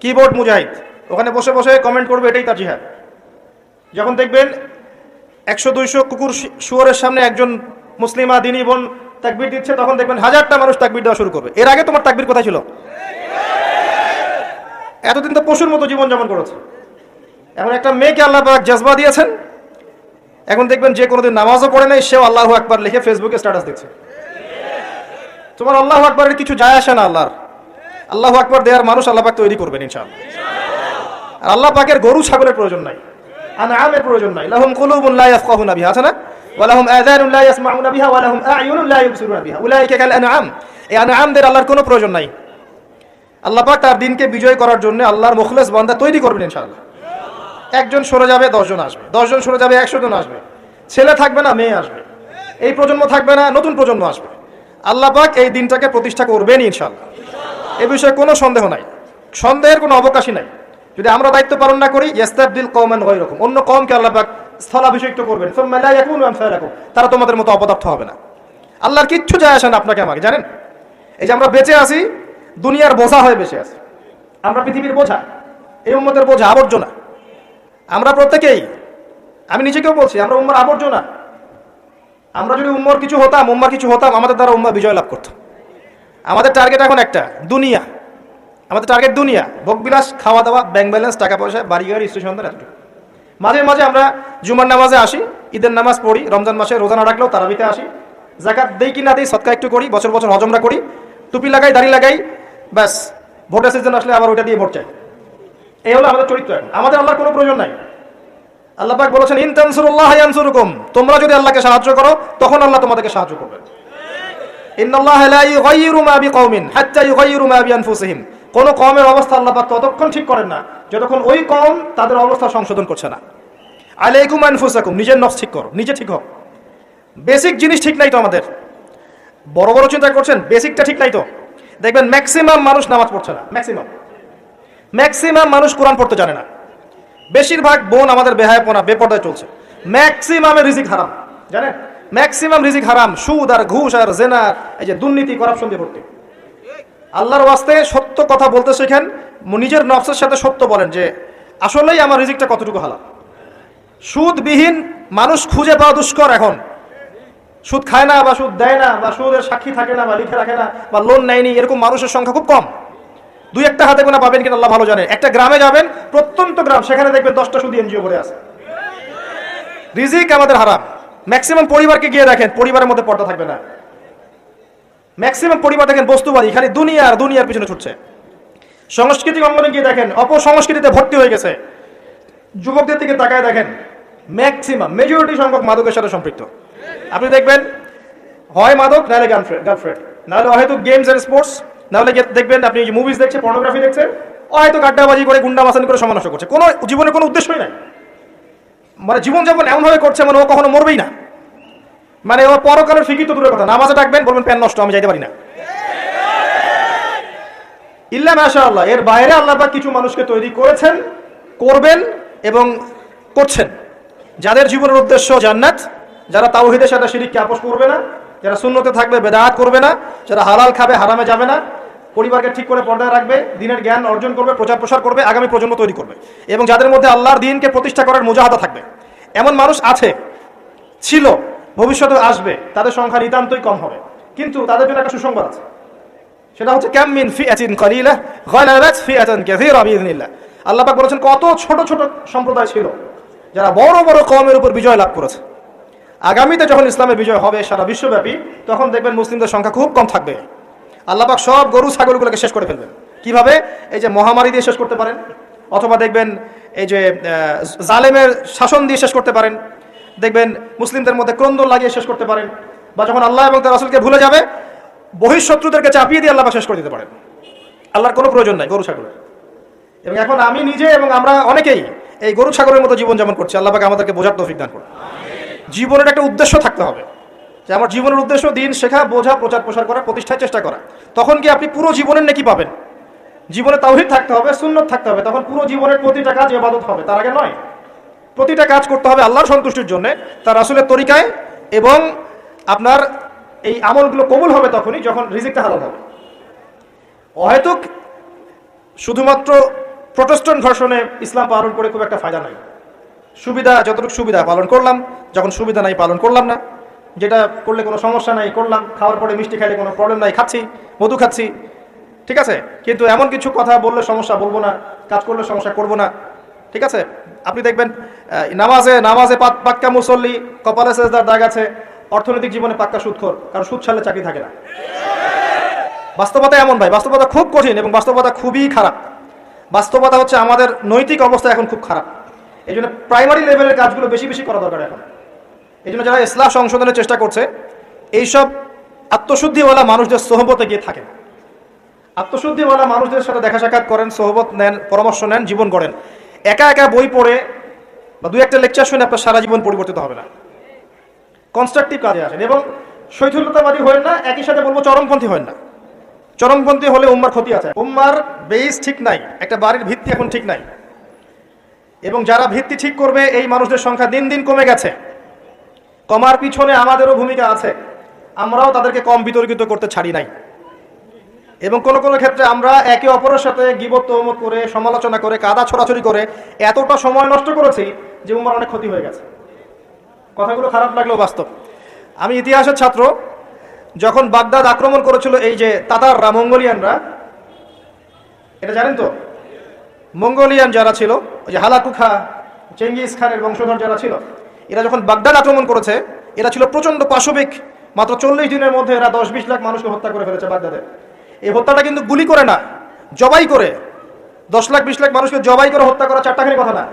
কিবোর্ড মুজাহিদ, ওখানে বসে বসে কমেন্ট করবে, এটাই তার জিহাদ। যখন দেখবেন 100-200 কুকুর শুয়োরের সামনে একজন মুসলিমা দিনী বোন তাকবীর দিচ্ছে, তখন দেখবেন 1000টা মানুষ তাকবীর দেওয়া শুরু করবে। এর আগে তোমার তাকবীর কোথায় ছিল? এতদিন তো পশুর মতো জীবনযাপন করেছে। এখন একটা মেয়েকে আল্লাহ পাক জজবা দিয়েছেন, এখন দেখবেন যে কোনোদিন নামাজও পড়ে নাই, সেও আল্লাহু আকবার লিখে ফেসবুকে স্ট্যাটাস দিচ্ছে। তোমার আল্লাহু আকবারের কিছু যায় আসে না। আল্লাহু আকবার দেওয়ার মানুষ আল্লাহ পাক তৈরি করবেন ইনশাআল্লাহ। আর আল্লাহ পাকের গরু ছাগলের প্রয়োজন নাই, আনআমের প্রয়োজন নাই। লাহুম কুলুবুন লা ইয়াফকাহুনা বিহা, আছে না? ওয়া লাহুম আযানুন লা ইয়াসমাউনা বিহা ওয়া লাহুম আ'য়ুনুন লা ইবসিরুনা বিহা উলাইকা কাল আনআম। এই আনআমদের আল্লাহর কোনো প্রয়োজন নাই। আল্লাহ পাক তার দিনকে বিজয় করার জন্য আল্লাহর মুখলেস বান্দা তৈরি করবেন ইনশাআল্লাহ। একজন সরে যাবে 10 জন আসবে, 10 জন সরে যাবে 100 জন আসবে। ছেলে থাকবে না, মেয়ে আসবে। এই প্রজন্ম থাকবে না, নতুন প্রজন্ম আসবে। আল্লাহ পাক এই দিনটাকে প্রতিষ্ঠা করবেন ইনশাআল্লাহ। এই বিষয়ে কোনো সন্দেহ নাই, সন্দেহের কোনো অবকাশই নাই। যদি আমরা দায়িত্ব পালন না করি, ইয়াস্তাবদিল কওমান গায়রাকুম, অন্য কওমকে আল্লাহ পাক স্থলাভিষিক্ত করবেন। সুম্মা লা ইয়াকুনু আমসালাকুম, তারা তোমাদের মতো অপদার্থ হবে না। আল্লাহর কিচ্ছু যায় আসে না আপনাকে আমাকে, জানেন? এই যে আমরা বেঁচে আছি, দুনিয়ার বোঝা হয়ে বেঁচে আছি। আমরা পৃথিবীর বোঝা, এই উম্মতের বোঝা, আবর্জনা। আমরা প্রত্যেকেই, আমি নিজেকেও বলছি, আমরা উম্মার আবর্জনা। আমরা যদি উম্মার কিছু হতাম, আমাদের দ্বারা উম্মা বিজয় লাভ করত। আমাদের টার্গেট এখন একটা, দুনিয়া। আমাদের টার্গেট দুনিয়া, ভোগবিলাস, খাওয়া দাওয়া, ব্যাংক ব্যালেন্স, টাকা পয়সা, বাড়ি গাড়ি, স্ত্রী সন্তান, এতটুকু। মাঝে মাঝে আমরা জুমার নামাজে আসি, ঈদের নামাজ পড়ি, রমজান মাসে রোজা না রাখলেও তারাবিতে আসি, যাকাত দেই কি না দেই, সদকা একটু করি, বছর বছর হজ উমরা করি, টুপি লাগাই, দাড়ি লাগাই, ব্যাস ভোটের সিজন আসলে আবার ওইটা দিয়ে ভোট চাই। এই হলো আমাদের চরিত্র। এখন আমাদের আল্লাহর কোনো প্রয়োজন নাই। আল্লাহ পাক বলেছেন ইন তানসুরুল্লাহ ইয়ানসুরুকুম, তোমরা যদি আল্লাহকে সাহায্য করো তখন আল্লাহ তোমাদেরকে সাহায্য করবেন। ইন্নাল্লাহা লা ইউগাইয়িরু মা বিকওমিন হাত্তা ইউগাইয়িরু মা বিআনফুসিহিম, কোন কওমের অবস্থা আল্লাহ পাক ততক্ষণ ঠিক করেন না যতক্ষণ ওই কওম তাদের অবস্থা সংশোধন করছে না। আলাইকুম আনফুসাকুম, নিজের নফস ঠিক করো, নিজে ঠিক হও। বেসিক জিনিস ঠিক নাই তো আমাদের। বড় বড় চিন্তা করছেন, বেসিকটা ঠিক নাই তো। দেখবেন ম্যাক্সিমাম মানুষ নামাজ পড়ছে না, ম্যাক্সিমাম মানুষ কোরআন পড়তে জানে না। বেশিরভাগ বোন আমাদের বেহায়াপনা, বেপর্দায় চলছে। ম্যাক্সিমামের রিজিক হারাম, জানেন? ম্যাক্সিমাম রিজিক হারাম, সুদ আর ঘুষ আর জেনা, এই যে দুর্নীতি, করাপশন দিয়ে ভর্তি। আল্লাহর ওয়াস্তে সত্য কথা বলতে শেখেন, নিজের নফসের সাথে সত্য বলেন যে আসলেই আমার রিজিকটা কতটুকু হালাল। সুদবিহীন মানুষ খুঁজে পাওয়া দুষ্কর। এখন সুদ খায় না বা সুদ দেয় না বা সুদের সাক্ষী থাকে না বা লিখে রাখে না বা লোন নেয়নি, এরকম মানুষের সংখ্যা খুব কম। দুই একটা হাতে গোনা পাবেন কিনা আল্লাহ ভালো জানে। একটা গ্রামে যাবেন, প্রত্যন্ত গ্রাম, সেখানে দেখবেন 10টা সুদী এনজিও করে আছে। রিজিক আমাদের হারাম। ম্যাক্সিমাম পরিবারকে গিয়ে দেখেন, পরিবারের মধ্যে পর্দা থাকবে না। ম্যাক্সিমাম পরিবার দেখেন বস্তুবাদী, খালি দুনিয়ার পিছনে ছুটছে। সাংস্কৃতিক অঙ্গনে গিয়ে দেখেন অপসংস্কৃতিতে ভর্তি হয়ে গেছে। যুবকদের দিকে তাকায় দেখেন, ম্যাক্সিমাম মেজরিটি সংখ্যক মাদকের সাথে সম্পৃক্ত। আপনি দেখবেন হয় মাদক, নাহলে গার্লফ্রেন্ড, নাহলে হয়তো গেমস এন্ড স্পোর্টস, নাহলে দেখবেন আপনি মুভিজ দেখছে, পর্নোগ্রাফি দেখছে, হয়তো গাড্ডাবাজি করে, গুন্ডা মাসানি করে সময় নষ্ট করছে। কোনো জীবনে কোনো উদ্দেশ্যই নাই। মানে জীবনযাপন এমনভাবে করছে মানে ও কখনো মরবেই না। মানে ও পরকালের ফিকির তো দূরের কথা, নামাজে ডাকবেন বলবেন প্যান নষ্ট, আমি যাইতে পারি না। ইল্লা মাশাআল্লাহ, এর বাইরে আল্লাহ পাক কিছু মানুষকে তৈরি করেছেন, করবেন এবং করছেন, যাদের জীবনের উদ্দেশ্য জান্নাত, যারা তাওহীদের সাথে শিরককে আপোস করবে না, যারা সুন্নতে থাকবে, বেদাত করবে না, যারা হালাল খাবে, হারামে যাবে না, পরিবারকে ঠিক করে পর্দায় রাখবে, দ্বীনের জ্ঞান অর্জন করবে, প্রচার প্রসার করবে, আগামী প্রজন্ম তৈরি করবে, এবং যাদের মধ্যে আল্লাহর দ্বীনকে প্রতিষ্ঠা করার মুজাহাদা থাকবে। এমন মানুষ আছে, ছিল, ভবিষ্যতে আসবে, তাদের সংখ্যা নিতান্তই কম হবে। কিন্তু তাদের জন্য একটা সুসংবাদ আছে, সেটা হচ্ছে কাম মিন ফিআতিন কালিলা গালাবাত ফিআতান কাসীরা বিইذنিল্লাহ। আল্লাহ পাক বলেছেন কত ছোট ছোট সম্প্রদায় ছিল যারা বড় বড় কওমের উপর বিজয় লাভ করেছে। আগামীতে যখন ইসলামের বিজয় হবে সারা বিশ্বব্যাপী, তখন দেখবেন মুসলিমদের সংখ্যা খুব কম থাকবে। আল্লাহ পাক সব গরু ছাগলগুলোকে শেষ করে ফেলবেন। কিভাবে? এই যে মহামারী দিয়ে শেষ করতে পারেন, অথবা দেখবেন এই যে জালেমের শাসন দিয়ে শেষ করতে পারেন, দেখবেন মুসলিমদের মধ্যে ক্রন্দন লাগিয়ে শেষ করতে পারেন, বা যখন আল্লাহ এবং তার রাসূলকে ভুলে যাবে বহিঃশত্রুদেরকে চাপিয়ে দিয়ে আল্লাহ শেষ করে দিতে পারেন। আল্লাহর কোনো প্রয়োজন নাই গরু ছাগলের। এবং এখন আমি নিজে এবং আমরা অনেকেই এই গরু ছাগলের মতো জীবনযাপন করছি। আল্লাহ পাক আমাদেরকে বোঝার তৌফিক দান করুন। জীবনের একটা উদ্দেশ্য থাকতে হবে, যে আমার জীবনের উদ্দেশ্য দিন শেখা, বোঝা, প্রচার প্রসার করা, প্রতিষ্ঠার চেষ্টা করা। তখন কি আপনি পুরো জীবনের নেকি পাবেন। জীবনে তাওহীদ থাকতে হবে, সুন্নাত থাকতে হবে, তখন পুরো জীবনের প্রতিটা কাজ ইবাদত হবে। তার আগে নয়। প্রতিটা কাজ করতে হবে আল্লাহর সন্তুষ্টির জন্য, তার রাসূলের তরিকায়, এবং আপনার এই আমলগুলো কবুল হবে তখনই যখন রিজিকটা হালাল হবে। অহেতুক শুধুমাত্র প্রটেস্ট্যান্ট ভার্সনে ইসলাম পালন করে খুব একটা ফায়দা নাই। সুবিধা যতটুকু সুবিধা পালন করলাম, যখন সুবিধা নাই পালন করলাম না, যেটা করলে কোনো সমস্যা নাই করলাম, খাওয়ার পরে মিষ্টি খাইলে কোনো প্রবলেম নাই খাচ্ছি, মধু খাচ্ছি, ঠিক আছে। কিন্তু এমন কিছু কথা বললে সমস্যা বলবো না, কাজ করলে সমস্যা করবো না, ঠিক আছে। আপনি দেখবেন নামাজে পাক্কা মুসল্লি, কপালে সেজদার দাগ আছে, অর্থনৈতিক জীবনে পাক্কা সুদখোর, কারণ সুদ ছাড়লে চাকরি থাকে না। বাস্তবতা এমন ভাই, বাস্তবতা খুব কঠিন এবং বাস্তবতা খুবই খারাপ। বাস্তবতা হচ্ছে আমাদের নৈতিক অবস্থা এখন খুব খারাপ। এই জন্য প্রাইমারি লেভেলের কাজগুলো বেশি বেশি করা দরকার এখন। এই জন্য যারা ইসলাহ সংশোধনের চেষ্টা করছে, এইসব আত্মশুদ্ধিওয়ালা মানুষদের সোহবতে গিয়ে থাকেন, আত্মশুদ্ধিওয়ালা মানুষদের সাথে দেখা সাক্ষাৎ করেন, সোহবত নেন, পরামর্শ নেন, জীবন গড়েন। একা একা বই পড়ে বা দুই একটা লেকচার শুনে আপনার সারা জীবন পরিবর্তিত হবে না। কনস্ট্রাকটিভ কাজে আসেন এবং শৈথিল্যতাবাদী হয়েন না, একই সাথে বলবো চরমপন্থী হয়েন না। চরমপন্থী হলে উম্মার ক্ষতি আছে। উম্মার বেস ঠিক নাই, একটা বাড়ির ভিত্তি এখন ঠিক নাই, এবং যারা ভিত্তি ঠিক করবে এই মানুষদের সংখ্যা দিন দিন কমে গেছে। কমার পিছনে আমাদেরও ভূমিকা আছে, আমরাও তাদেরকে কম বিতর্কিত করতে ছাড়ি নাই, এবং কোনো কোনো ক্ষেত্রে আমরা একে অপরের সাথে গীবত তহমত করে, সমালোচনা করে, কাদা ছড়াছড়ি করে এতটা সময় নষ্ট করেছি যে উম্মার অনেক ক্ষতি হয়ে গেছে। কথাগুলো খারাপ লাগলেও বাস্তব। আমি ইতিহাসের ছাত্র, যখন বাগদাদ আক্রমণ করেছিল এই যে তাতাররা, মঙ্গোলিয়ানরা, এটা জানেন তো, মঙ্গোলিয়ান যারা ছিল, ওই যে হালাকুখা, চেঙ্গিস খানের বংশধর যারা ছিল, এরা যখন বাগদাদ আক্রমণ করেছে, এরা ছিল প্রচণ্ড পাশবিক। মাত্র 40 দিনের মধ্যে এরা 10-20 লাখ মানুষকে হত্যা করে ফেলেছে বাগদাদে। এই হত্যাটা কিন্তু গুলি করে না, জবাই করে। 10-20 লাখ মানুষকে জবাই করে হত্যা করা চারটাখানি কথা না।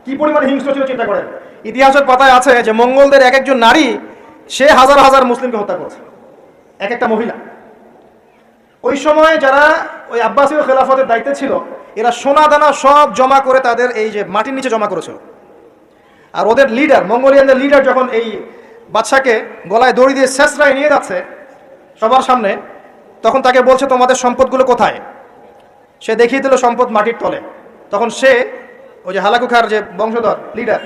কি পরিমাণে হিংস্র ছিল চিন্তা করেন। ইতিহাসের পাতায় আছে যে মঙ্গলদের এক একজন নারী সে হাজার হাজার মুসলিমকে হত্যা করেছে, এক একটা মহিলা। ওই সময় যারা ওই আব্বাসীয় খেলাফতের দায়িত্বে ছিল, এরা সোনা দানা সব জমা করে তাদের এই যে মাটির নিচে জমা করেছিল। আর ওদের লিডার, মঙ্গোলিয়ানদের লিডার যখন এই বাদশাকে গলায় দড়ি দিয়ে শেষরায় নিয়ে যাচ্ছে সবার সামনে, তখন তাকে বলছে তোমাদের সম্পদগুলো কোথায়। সে দেখিয়ে দিল সম্পদ মাটির তলে। তখন সে ওই যে হালাকু খার যে বংশধর লিডার,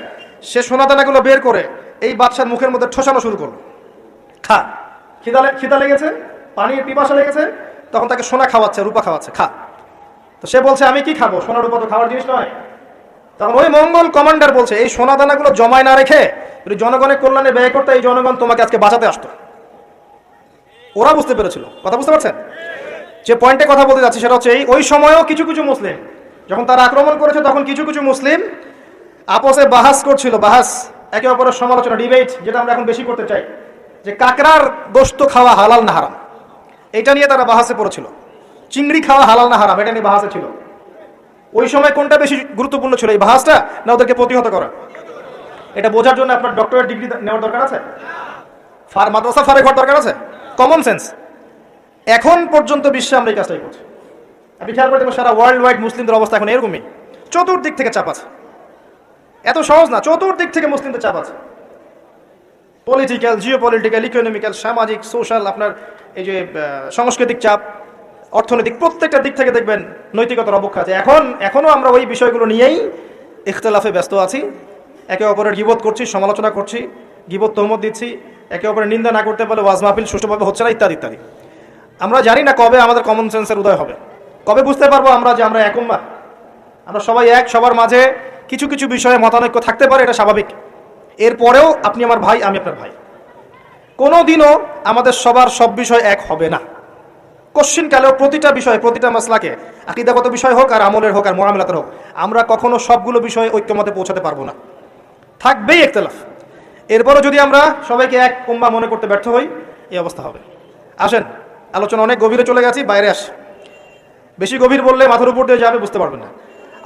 সে সোনাদানাগুলো বের করে এই বাদশার মুখের মধ্যে ঠোসানো শুরু করলো। খা, খিদা লেগেছে, পানির পিপাসা লেগেছে, তখন তাকে সোনা খাওয়াচ্ছে, রূপা খাওয়াচ্ছে, খা। তো সে বলছে আমি কি খাবো, সোনা রূপা তো খাওয়ার জিনিস নয়। তখন ওই মঙ্গল কমান্ডার বলছে এই সোনা দানাগুলো জমায় না রেখে যদি জনগণের কল্যাণে ব্যয় করতে, এই জনগণ তোমাকে আজকে বাঁচাতে আসতো। ওরা বুঝতে পেরেছিল, কথা বুঝতে পারছেন? যে পয়েন্টে কথা বলতে যাচ্ছি সেটা হচ্ছে ওই সময়ও কিছু কিছু মুসলিম যখন তারা আক্রমণ করেছে, তখন কিছু কিছু মুসলিম আপসে বাহাস করছিল, বাহাস, একে অপরের সমালোচনা, ডিবেট, যেটা আমরা এখন বেশি করতে চাই, যে কাকড়ার গোশত খাওয়া হালাল না হারাম, এটা নিয়ে তারা বাহাসে পড়েছিল। চিংড়ি খাওয়া হালাল না হারাম, এটা নিয়ে বাহাসে ছিল। ওই সময় কোনটা বেশি গুরুত্বপূর্ণ ছিল, এই বাহাসটা না ওদেরকে প্রতিহত করা? এটা বোঝার জন্য আপনার ডক্টরেট ডিগ্রি নেওয়ার দরকার আছে? মাদ্রাসা ফারে ঘর দরকার আছে? Common sense. এখন পর্যন্ত বিশ্বে আমরা এই কাজটাই করছি। আপনি খেয়াল করে দেখবেন সারা ওয়ার্ল্ড ওয়াইড মুসলিমদের অবস্থা এখন এরকমই। চতুর্দিক থেকে চাপ আছে, এত সহজ না, চতুর্দিক থেকে মুসলিমদের চাপ আছে। পলিটিক্যাল, জিওপলিটিক্যাল, ইকোনমিক্যাল, সামাজিক, সোশ্যাল, আপনার এই যে সাংস্কৃতিক চাপ, অর্থনৈতিক, প্রত্যেকটা দিক থেকে দেখবেন নৈতিকতার অবক্ষা আছে। এখনও আমরা ওই বিষয়গুলো নিয়েই ইখতিলাফে ব্যস্ত আছি। একে অপরের গীবত করছি, সমালোচনা করছি, গীবত তহমত দিচ্ছি, একে অপরের নিন্দা না করতে পারলে ওয়াজ মাহফিল সুষ্ঠুভাবে হচ্ছে না, ইত্যাদি ইত্যাদি। আমরা জানি না কবে আমাদের কমন সেন্সের উদয় হবে, কবে বুঝতে পারবো আমরা যে আমরা এক উম্মাহ, আমরা সবাই এক, সবার মাঝে কিছু কিছু বিষয়ে মতানৈক্য থাকতে পারে, এটা স্বাভাবিক। এরপরেও আপনি আমার ভাই, আমি আপনার ভাই। কোনো দিনও আমাদের সবার সব বিষয় এক হবে না। কোশ্চিনকালেও প্রতিটা বিষয়, প্রতিটা মাসলাকে, আকীদাগত বিষয় হোক আর আমলের হোক আর মুআমালাতের হোক, আমরা কখনো সবগুলো বিষয়ে ঐক্যমতে পৌঁছাতে পারবো না, থাকবেই ইখতিলাফ। এরপরও যদি আমরা সবাইকে এক উম্মাহ মনে করতে ব্যর্থ হই, এই অবস্থা হবে। আসেন, আলোচনা অনেক গভীরে চলে গেছি, বাইরে আস। বেশি গভীর বললে মাথার উপর দিয়ে যাবে, বুঝতে পারবেন না।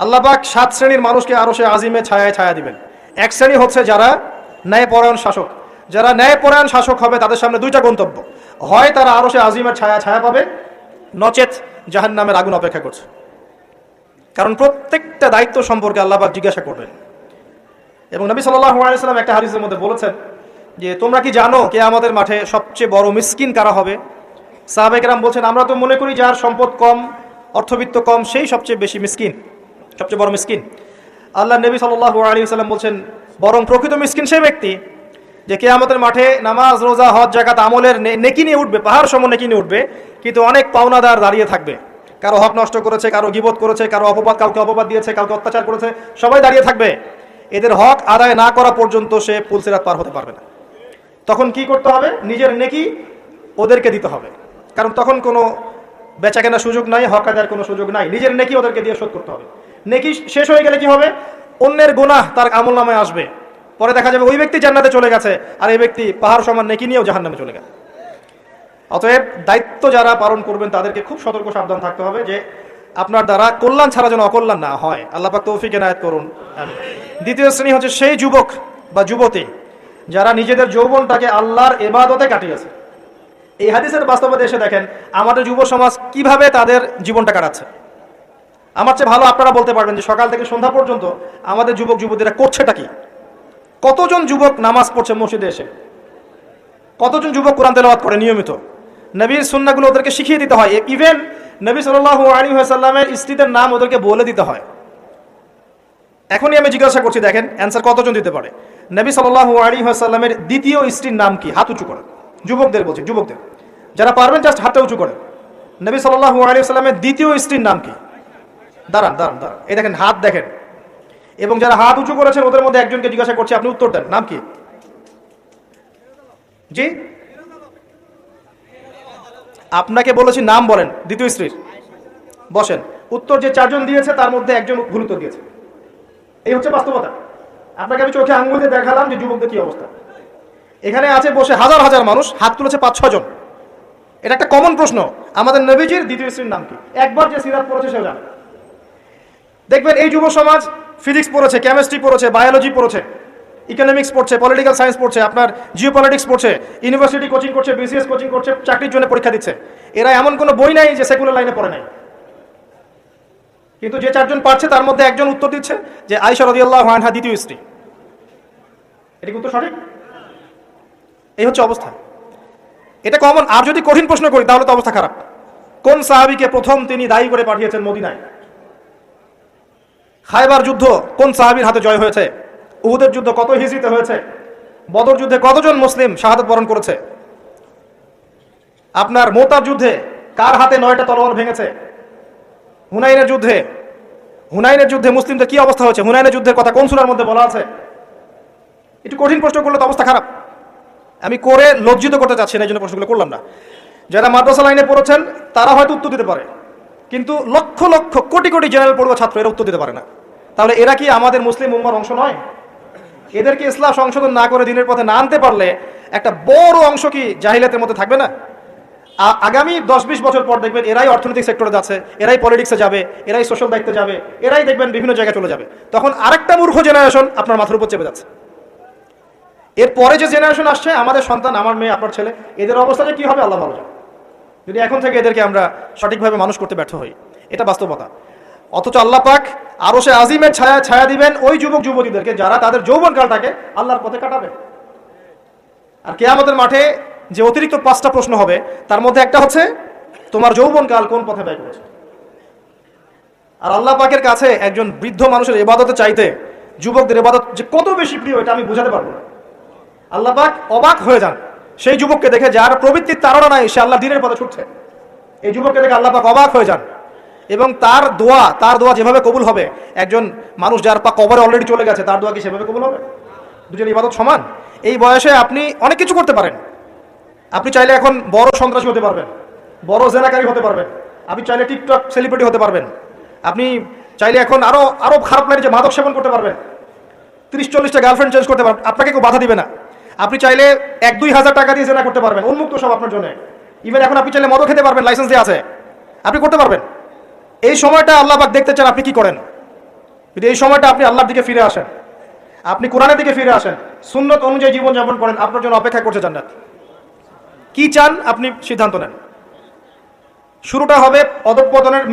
আল্লাহ পাক 7 শ্রেণীর মানুষকে আরশে আজিমে ছায়ায় ছায়া দিবেন। এক শ্রেণী হচ্ছে যারা ন্যায়পরায়ণ শাসক। যারা ন্যায়পরায়ণ শাসক হবে তাদের সামনে দুইটা গন্তব্য, হয় তারা আরশে আজিমের ছায়া ছায়া পাবে, নচেত জাহান্নামের আগুন অপেক্ষা করছে। কারণ প্রত্যেকটা দায়িত্ব সম্পর্কে আল্লাহ পাক জিজ্ঞাসা করবেন। এবং নবী সাল্লাল্লাহু আলাইহি ওয়াসাল্লাম একটা হাদিসের মধ্যে বলেছেন যে তোমরা কি জানো কিয়ামতের মাঠে সবচেয়ে বড় মিসকিন কারা হবে? সাহাবায়ে কেরাম বলছেন আমরা তো মনে করি যার সম্পদ কম, অর্থবিত্ত কম, সেই সবচেয়ে বেশি মিসকিন, সবচেয়ে বড় মিসকিন। আল্লাহ নবী সাল্লাল্লাহু আলাইহি ওয়াসাল্লাম বলছেন বরং প্রকৃত মিসকিন সেই ব্যক্তি যে কিয়ামতের মাঠে নামাজ, রোজা, হজ, যাকাত আমলের নেকি নিয়ে উঠবে, পাহাড় সম নেকি নিয়ে উঠবে, কিন্তু অনেক পাওনাদার দাঁড়িয়ে থাকবে। কারো হক নষ্ট করেছে, কারো গীবত করেছে, কারো কাউকে অপবাদ দিয়েছে, কাউকে অত্যাচার করেছে, সবাই দাঁড়িয়ে থাকবে। এদের হক আদায় না করা পর্যন্ত সে পুলসিরাত পার হতে পারবে না। তখন কি করতে হবে? নিজের নেকি ওদেরকে দিতে হবে, কারণ তখন কোনো বেচা কেনার সুযোগ নাই, হক আদায়ের কোনো সুযোগ নাই। নিজের নেকি ওদেরকে দিয়ে শোধ করতে হবে। নেকি শেষ হয়ে গেলে কি হবে? অন্যের গুনাহ তার আমল নামায় আসবে, পরে দেখা যাবে ওই ব্যক্তি জান্নাতে চলে গেছে আর এই ব্যক্তি পাহাড় সমান নেকি নিয়েও জাহান্নামে চলে গেছে। অতএব দায়িত্ব যারা পালন করবেন তাদেরকে খুব সতর্ক সাবধান থাকতে হবে যে আপনার দ্বারা কল্যাণ ছাড়া যেন অকল্যাণ না হয়। আল্লাহ পাক তৌফিক এনায়েত করুন। দ্বিতীয় শ্রেণী হচ্ছে সেই যুবক বা যুবতী যারা নিজেদের যৌবনটাকে আল্লাহর ইবাদতে কাটিয়েছে। এই হাদিসের বাস্তবতা এসে দেখেন আমাদের যুব সমাজ কিভাবে তাদের জীবনটা কাটাচ্ছে। আমার চেয়ে ভালো আপনারা বলতে পারবেন যে সকাল থেকে সন্ধ্যা পর্যন্ত আমাদের যুবক যুবতীরা করছেটা কি। কতজন যুবক নামাজ পড়ছে মসজিদে এসে, কতজন যুবক কোরআন তেলাওয়াত করে নিয়মিত। নবীর সুন্নাহগুলো ওদেরকে শিখিয়ে দিতে হয়। ইভেন নবী সাল্লাল্লাহু আলাইহি ওয়াসাল্লামের স্ত্রীদের নাম ওদেরকে বলে দিতে হয়। এখনই আমি জিজ্ঞাসা করছি, দেখেন অ্যান্সার কতজন দিতে পারে। নবী সাল্লাল্লাহু আলাইহি ওয়াসাল্লামের দ্বিতীয় স্ত্রীর নাম কি? হাত উঁচু করে। যুবকদের বলছি, যুবকদের যারা পারবেন জাস্ট হাতটা উঁচু করে। নবী সাল্লাল্লাহু আলাইহি ওয়াসাল্লামের দ্বিতীয় স্ত্রীর নাম কি? দাঁড়ান দাঁড়ান দাঁড়ান, এই দেখেন হাত দেখেন। এবং যারা হাত উঁচু করেছেন ওদের মধ্যে একজনকে জিজ্ঞাসা করছি, আপনি উত্তর দেন, নাম কি? জি, আপনাকে বলেছি নাম বলেন দ্বিতীয় স্ত্রীর। বসেন। উত্তর যে 4 জন দিয়েছে তার মধ্যে একজন ভুল উত্তর দিয়েছে। এই হচ্ছে বাস্তবতা। আপনাকে আমি চোখে আঙ্গুল দিয়ে দেখালাম যে যুবকদের কি অবস্থা। এখানে আছে বসে হাজার হাজার মানুষ, হাত তুলেছে 5-6 জন। এটা একটা কমন প্রশ্ন, আমাদের নবীজির দ্বিতীয় স্ত্রীর নাম কি? একবার যে সিরাত পড়েছে সেও জানে। দেখবেন এই যুব সমাজ ফিজিক্স পড়েছে, কেমিস্ট্রি পড়েছে, বায়োলজি পড়েছে, ইকোনমিক্স পড়ছে, পলিটিক্যাল সায়েন্স পড়ছে, আপনার জিও পলিটিক্স পড়ছে, ইউনিভার্সিটি কোচিং করছে, বিসিএস কোচিং করছে, চাকরির জন্য পরীক্ষা দিচ্ছে। এরা এমন কোনো বই নাই যে সেকুলার লাইনে পড়ে নাই। কিন্তু যে 4 জন পারছে তার মধ্যে একজন উত্তর দিচ্ছে যে আয়েশা রাদিয়াল্লাহু আনহা দ্বিতীয় স্ত্রী। এটা কি উত্তর সঠিক? এই হচ্ছে অবস্থা। এটা কমন। আর যদি কঠিন প্রশ্ন করি তাহলে তো অবস্থা খারাপ। কোন সাহাবীকে প্রথম তিনি দায়ী করে পাঠিয়েছেন মদিনায়? খায়বার যুদ্ধ কোন সাহাবীর হাতে জয় হয়েছে? উহুদের যুদ্ধ কত হিজরিতে হয়েছে? বদর যুদ্ধে কতজন মুসলিম শাহাদাত বরণ করেছে? আপনার মোতার যুদ্ধে কার হাতে 9টা তলোয়ার ভেঙেছে? হুনাইনের যুদ্ধে মুসলিমদের কি অবস্থা হয়েছে? হুনাইনের যুদ্ধের কথা কোন সূরার মধ্যে বলা আছে? একটু কঠিন প্রশ্ন করলে তো অবস্থা খারাপ। আমি করে লজ্জিত করতে চাচ্ছি না, এই জন্য প্রশ্নগুলো করলাম না। যারা মাদ্রাসা লাইনে পড়েছেন তারা হয়তো উত্তর দিতে পারে, কিন্তু লক্ষ লক্ষ কোটি কোটি জেনারেল পড়ুয়া ছাত্র এরা উত্তর দিতে পারে না। তাহলে এরা কি আমাদের মুসলিম উম্মার অংশ নয়? এদেরকে ইসলাম সংশোধন না করে দিনের পথে না আনতে পারলে একটা বড় অংশ কি জাহিলিয়াতের মধ্যে থাকবে না? আগামী 10-20 বছর পর দেখবেন এরাই অর্থনৈতিক সেক্টরে যাচ্ছে, এরাই পলিটিক্সে যাবে, এরাই সোশ্যাল দায়িত্বে যাবে, এরাই দেখবেন বিভিন্ন জায়গায় চলে যাবে। তখন আরেকটা মূর্খ জেনারেশন আপনার মাথার উপর চেপে যাচ্ছে। এরপরে যে জেনারেশন আসছে, আমাদের সন্তান, আমার মেয়ে, আপনার ছেলে, এদের অবস্থাটা কি হবে আল্লাহ ভালো জানে, যদি এখন থেকে এদেরকে আমরা সঠিকভাবে মানুষ করতে ব্যর্থ হই। এটা বাস্তবতা। অথচ আল্লাহ পাক আরশে আজিমের ছায়া দিবেন ওই যুবক যুবতীদেরকে যারা তাদের যৌবনকালটাকে আল্লাহর পথে কাটাবে। আর কিয়ামতের মাঠে যে অতিরিক্ত 5টা প্রশ্ন হবে তার মধ্যে একটা হচ্ছে তোমার যৌবনকাল কোন পথে ব্যয় করেছে। আর আল্লাহ পাকের কাছে একজন বৃদ্ধ মানুষের ইবাদতে চাইতে যুবকদের ইবাদত যে কত বেশি প্রিয় এটা আমি বোঝাতে পারবো না। আল্লাহ পাক অবাক হয়ে যান সেই যুবককে দেখে যার প্রবৃত্তির তাড়না নাই, সে আল্লাহ দ্বীনের পথে ছুটছে। এই যুবককে দেখে আল্লাহ পাক অবাক হয়ে যান এবং তার দোয়া যেভাবে কবুল হবে, একজন মানুষ যার পা কবরে অলরেডি চলে গেছে তার দোয়া কি সেভাবে কবুল হবে? দুজন ইবাদত সমান। এই বয়সে আপনি অনেক কিছু করতে পারেন। আপনি চাইলে এখন বড় সন্ত্রাসী হতে পারবেন, বড় জেনাকারী হতে পারবেন, আপনি চাইলে টিকটক সেলিব্রিটি হতে পারবেন, আপনি চাইলে এখন আরো খারাপ লাগে যে মাদক সেবন করতে পারবেন, 30-40টা গার্লফ্রেন্ড চেঞ্জ করতে পারবেন, আপনাকে কেউ বাধা দিবে না। আপনি চাইলে 1-2 হাজার টাকা দিয়ে জেনা করতে পারবেন, উন্মুক্ত সব আপনার জন্য। ইভেন এখন আপনি চাইলে মদও খেতে পারবেন, লাইসেন্স দিয়ে আছে, আপনি করতে পারবেন। এই সময়টা আল্লাহ পাক দেখতে চান আপনি কি করেন। যদি এই সময়টা আপনি আল্লাহর দিকে ফিরে আসেন, আপনি কোরআনের দিকে ফিরে আসেন, সুন্নত অনুযায়ী জীবন যাপন করেন, আপনার জন্য অপেক্ষা করছে জান্নাত। কি চান আপনি সিদ্ধান্ত নেন। শুরুটা হবে অধঃপতনের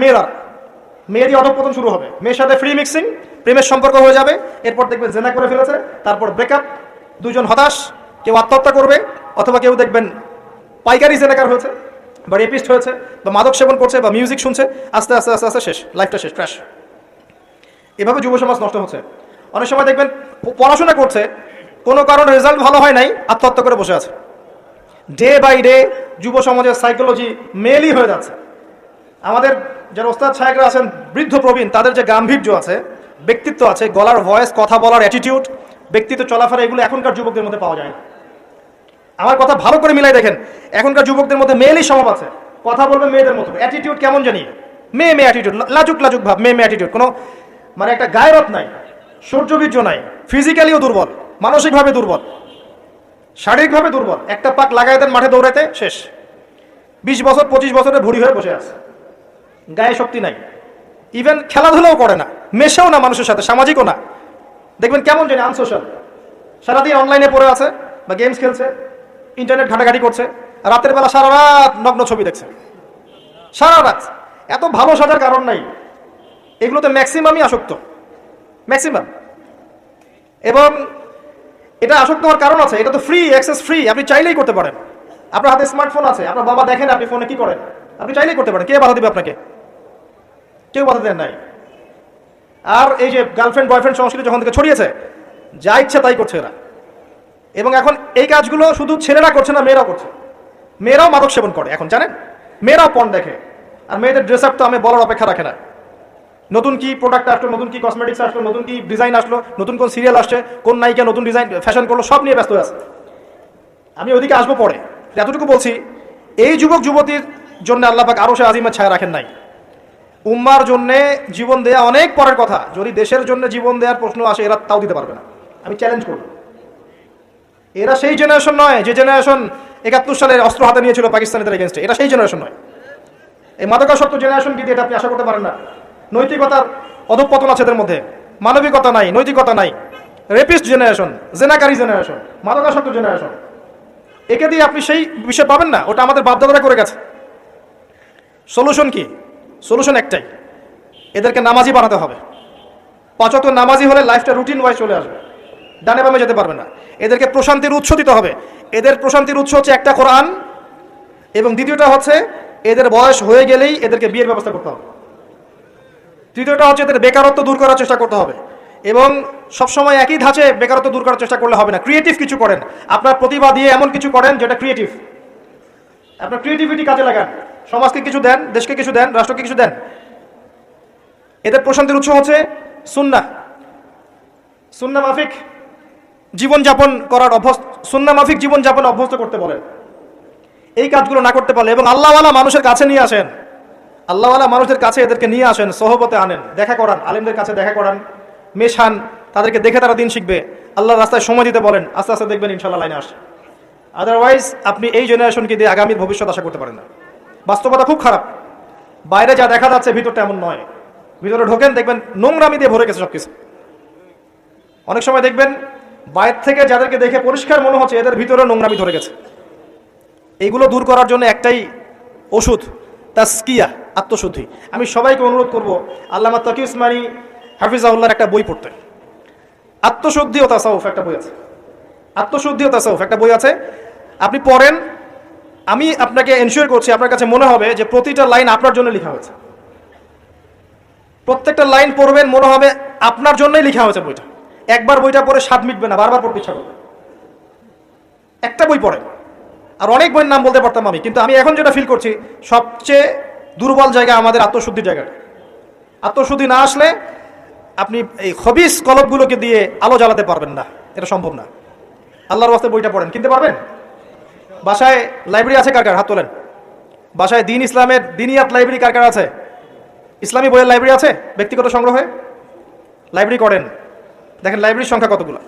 মেয়েরই অধঃপতন শুরু হবে। মেয়ের সাথে ফ্রি মিক্সিং, প্রেমের সম্পর্ক হয়ে যাবে, এরপর দেখবেন জেনা করে ফেলেছে, তারপর ব্রেকআপ, দুজন হতাশ, কেউ আত্মহত্যা করবে, অথবা কেউ দেখবেন পাইকারি জেনাকার হয়েছে বা রেপিস্ট হয়েছে বা মাদক সেবন করছে বা মিউজিক শুনছে, আস্তে আস্তে আস্তে আস্তে শেষ, লাইফটা শেষ, ক্র্যাশ। এভাবে যুব সমাজ নষ্ট হচ্ছে। অনেক সময় দেখবেন পড়াশোনা করছে, কোনো কারণে রেজাল্ট ভালো হয় নাই, আত্মহত্যা করে বসে আছে। ডে বাই ডে যুব সমাজের সাইকোলজি মেলই হয়ে যাচ্ছে। আমাদের যারা ওস্তাদ সাহেবরা আছেন বৃদ্ধ প্রবীণ, তাদের যে গাম্ভীর্য আছে, ব্যক্তিত্ব আছে, গলার ভয়েস, কথা বলার অ্যাটিটিউড, ব্যক্তিত্ব, চলাফেরা, এগুলো এখনকার যুবকদের মধ্যে পাওয়া যায় না। আমার কথা ভালো করে মিলাই দেখেন, এখনকার যুবকদের মধ্যে মেয়েলই স্বভাব আছে, কথা বলবে মেয়েদের মতো, অ্যাটিটিউড কেমন জানি মেয়ে অ্যাটিটিউড, লাজুক ভাব, মেয়ে অ্যাটিটিউড, কোনো মানে একটা গায়রত নাই, সৌর্যবীর্য নাই, ফিজিক্যালিও দুর্বল, মানসিকভাবে দুর্বল, শারীরিকভাবে দুর্বল। একটা পাক লাগাই দেন মাঠে দৌড়াইতে, শেষ। 20 বছর 25 বছরে ভুড়ি হয়ে বসে আছে, গায়ে শক্তি নাই, ইভেন খেলাধুলাও করে না, মেশেও না মানুষের সাথে, সামাজিকও না। দেখবেন কেমন জানি আনসোশ্যাল, সারাদিন অনলাইনে পড়ে আছে বা গেমস খেলছে, ইন্টারনেট ঘাটাঘাটি করছে, রাতের বেলা সারা রাত নগ্ন ছবি দেখছে, সারা রাত। এত ভালো সাজার কারণ নাই। এগুলোতে ম্যাক্সিমামই আসক্ত, ম্যাক্সিমাম। এবং এটা আসক্ত হওয়ার কারণ আছে, এটা তো ফ্রি, অ্যাক্সেস ফ্রি, আপনি চাইলেই করতে পারেন। আপনার হাতে স্মার্টফোন আছে, আপনার বাবা দেখেন আপনি ফোনে কি করেন, আপনি চাইলেই করতে পারেন। কে বাধা দিবে আপনাকে? কেউ বাধা দেন নাই। আর এই যে গার্লফ্রেন্ড বয়ফ্রেন্ড সংস্কৃতি যখন থেকে ছড়িয়েছে, যা ইচ্ছে তাই করছে এরা। এবং এখন এই কাজগুলো শুধু ছেলেরা করছে না, মেয়েরাও করছে। মেয়েরাও মাদক সেবন করে এখন, জানেন? মেয়েরাও পর্ন দেখে। আর মেয়েদের ড্রেস আপ তো আমি বলার অপেক্ষা রাখে না। নতুন কি প্রোডাক্ট আসলো, নতুন কি কসমেটিক্স আসলো, নতুন কি ডিজাইন আসলো, নতুন কোন সিরিয়াল আসছে, কোন নায়িকা নতুন ডিজাইন ফ্যাশন করলো, সব নিয়ে ব্যস্ত আছে। আমি ওইদিকে আসবো পরে। এতটুকু বলছি, এই যুবক যুবতীর জন্য আল্লাহ পাক আরশে আজিমের ছায়া রাখেন নাই। উম্মার জন্য জীবন দেয়া অনেক পরের কথা। যদি দেশের জন্য জীবন দেওয়ার প্রশ্ন আসে, এরা তাও দিতে পারবে না। আমি চ্যালেঞ্জ করব। এরা সেই জেনারেশন নয় যে জেনারেশন 71 সালের অস্ত্র হাতে নিয়েছিল পাকিস্তানিদের এগেনস্টে। এটা সেই জেনারেশন নয়। এই মাদকাসক্ত জেনারেশন কি দিয়ে এটা আপনি আশা করতে পারেন না। নৈতিকতার অধঃপতন আছে এদের মধ্যে, মানবিকতা নাই, নৈতিকতা নাই। রেপিস্ট জেনারেশন, জেনাকারী জেনারেশন, মাদকাসক্ত জেনারেশন, একে দিয়ে আপনি সেই বিষয় পাবেন না। ওটা আমাদের বাপদাদারা করে গেছে। সলিউশন কি? সলিউশন একটাই, এদেরকে নামাজি বানাতে হবে। 5 ওয়াক্ত নামাজি হলে লাইফটা রুটিন ওয়াইজ চলে আসবে, ডানে বামে যেতে পারবে না। এদেরকে প্রশান্তির উৎস দিতে হবে। এদের প্রশান্তির উৎস হচ্ছে একটা কোরআন, এবং দ্বিতীয়টা হচ্ছে এদের বয়স হয়ে গেলেই এদেরকে বিয়ের ব্যবস্থা করতে হবে। তৃতীয়টা হচ্ছে এদের বেকারত্ব দূর করার চেষ্টা করতে হবে। এবং সবসময় একই ধাঁচে বেকারত্ব দূর করার চেষ্টা করলে হবে না। ক্রিয়েটিভ কিছু করেন, আপনার প্রতিভা দিয়ে এমন কিছু করেন যেটা ক্রিয়েটিভ। আপনার ক্রিয়েটিভিটি কাজে লাগান, সমাজকে কিছু দেন, দেশকে কিছু দেন, রাষ্ট্রকে কিছু দেন। এদের প্রশান্তির উৎস হচ্ছে সুন্নাহ। সুন্নাহ মাফিক জীবনযাপন করার সুন্নাহ মাফিক জীবনযাপন অভ্যস্ত করতে বলেন। এই কাজগুলো না করতে পারলে, এবং আল্লাহওয়ালা মানুষের কাছে নিয়ে আসেন, আল্লাহওয়ালা মানুষদের কাছে এদেরকে নিয়ে আসেন, সহবতে আনেন, দেখা করান, আলেমদের কাছে দেখা করান, মেশান, তাদেরকে দেখে তারা দিন শিখবে। আল্লাহর রাস্তায় সময় দিতে বলেন, আস্তে আস্তে দেখবেন ইনশাল্লাহ লাইনে আসে। আদারওয়াইজ আপনি এই জেনারেশনকে দিয়ে আগামীর ভবিষ্যৎ আশা করতে পারেন না। বাস্তবতা খুব খারাপ। বাইরে যা দেখা যাচ্ছে ভিতরটা এমন নয়। ভিতরে ঢোকেন, দেখবেন নোংরামি দিয়ে ভরে গেছে সবকিছু। অনেক সময় দেখবেন বাইরে থেকে যাদেরকে দেখে পরিষ্কার মনে হচ্ছে, এদের ভিতরে নোংরামি ধরে গেছে। এইগুলো দূর করার জন্য একটাই ওষুধ, তাসকিয়া, আত্মশুদ্ধি। আমি সবাইকে অনুরোধ করব আল্লামা তকি উসমানী হাফিজাহুল্লাহর একটা বই পড়তে। আত্মশুদ্ধি ও তাসাউফ একটা বই আছে। আত্মশুদ্ধি ও তাসাউফ একটা বই আছে, আপনি পড়েন। আমি আপনাকে এনশিওর করছি, আপনার কাছে মনে হবে যে প্রতিটা লাইন আপনার জন্য লেখা হয়েছে। প্রত্যেকটা লাইন পড়বেন, মনে হবে আপনার জন্যই লেখা হয়েছে বইটা। একবার বইটা পড়ে স্বাদ মিটবে না, বারবার পড়তে ইচ্ছা করবে। একটা বই পড়েন। আর অনেক বইয়ের নাম বলতে পারতাম আমি, কিন্তু আমি এখন যেটা ফিল করছি, সবচেয়ে দুর্বল জায়গা আমাদের আত্মশুদ্ধির জায়গাটা। আত্মশুদ্ধি না আসলে আপনি এই খবিস কলবগুলোকে দিয়ে আলো জ্বালাতে পারবেন না, এটা সম্ভব না। আল্লাহর ওয়াস্তে বইটা পড়েন। কিনতে পারবেন? বাসায় লাইব্রেরি আছে কার কার? হাত তোলেন। বাসায় দিন ইসলামের দিনিয়াত লাইব্রেরি কার কার আছে? ইসলামী বইয়ের লাইব্রেরি আছে ব্যক্তিগত সংগ্রহে? লাইব্রেরি করেন, দেখেন লাইব্রেরির সংখ্যা কতগুলো।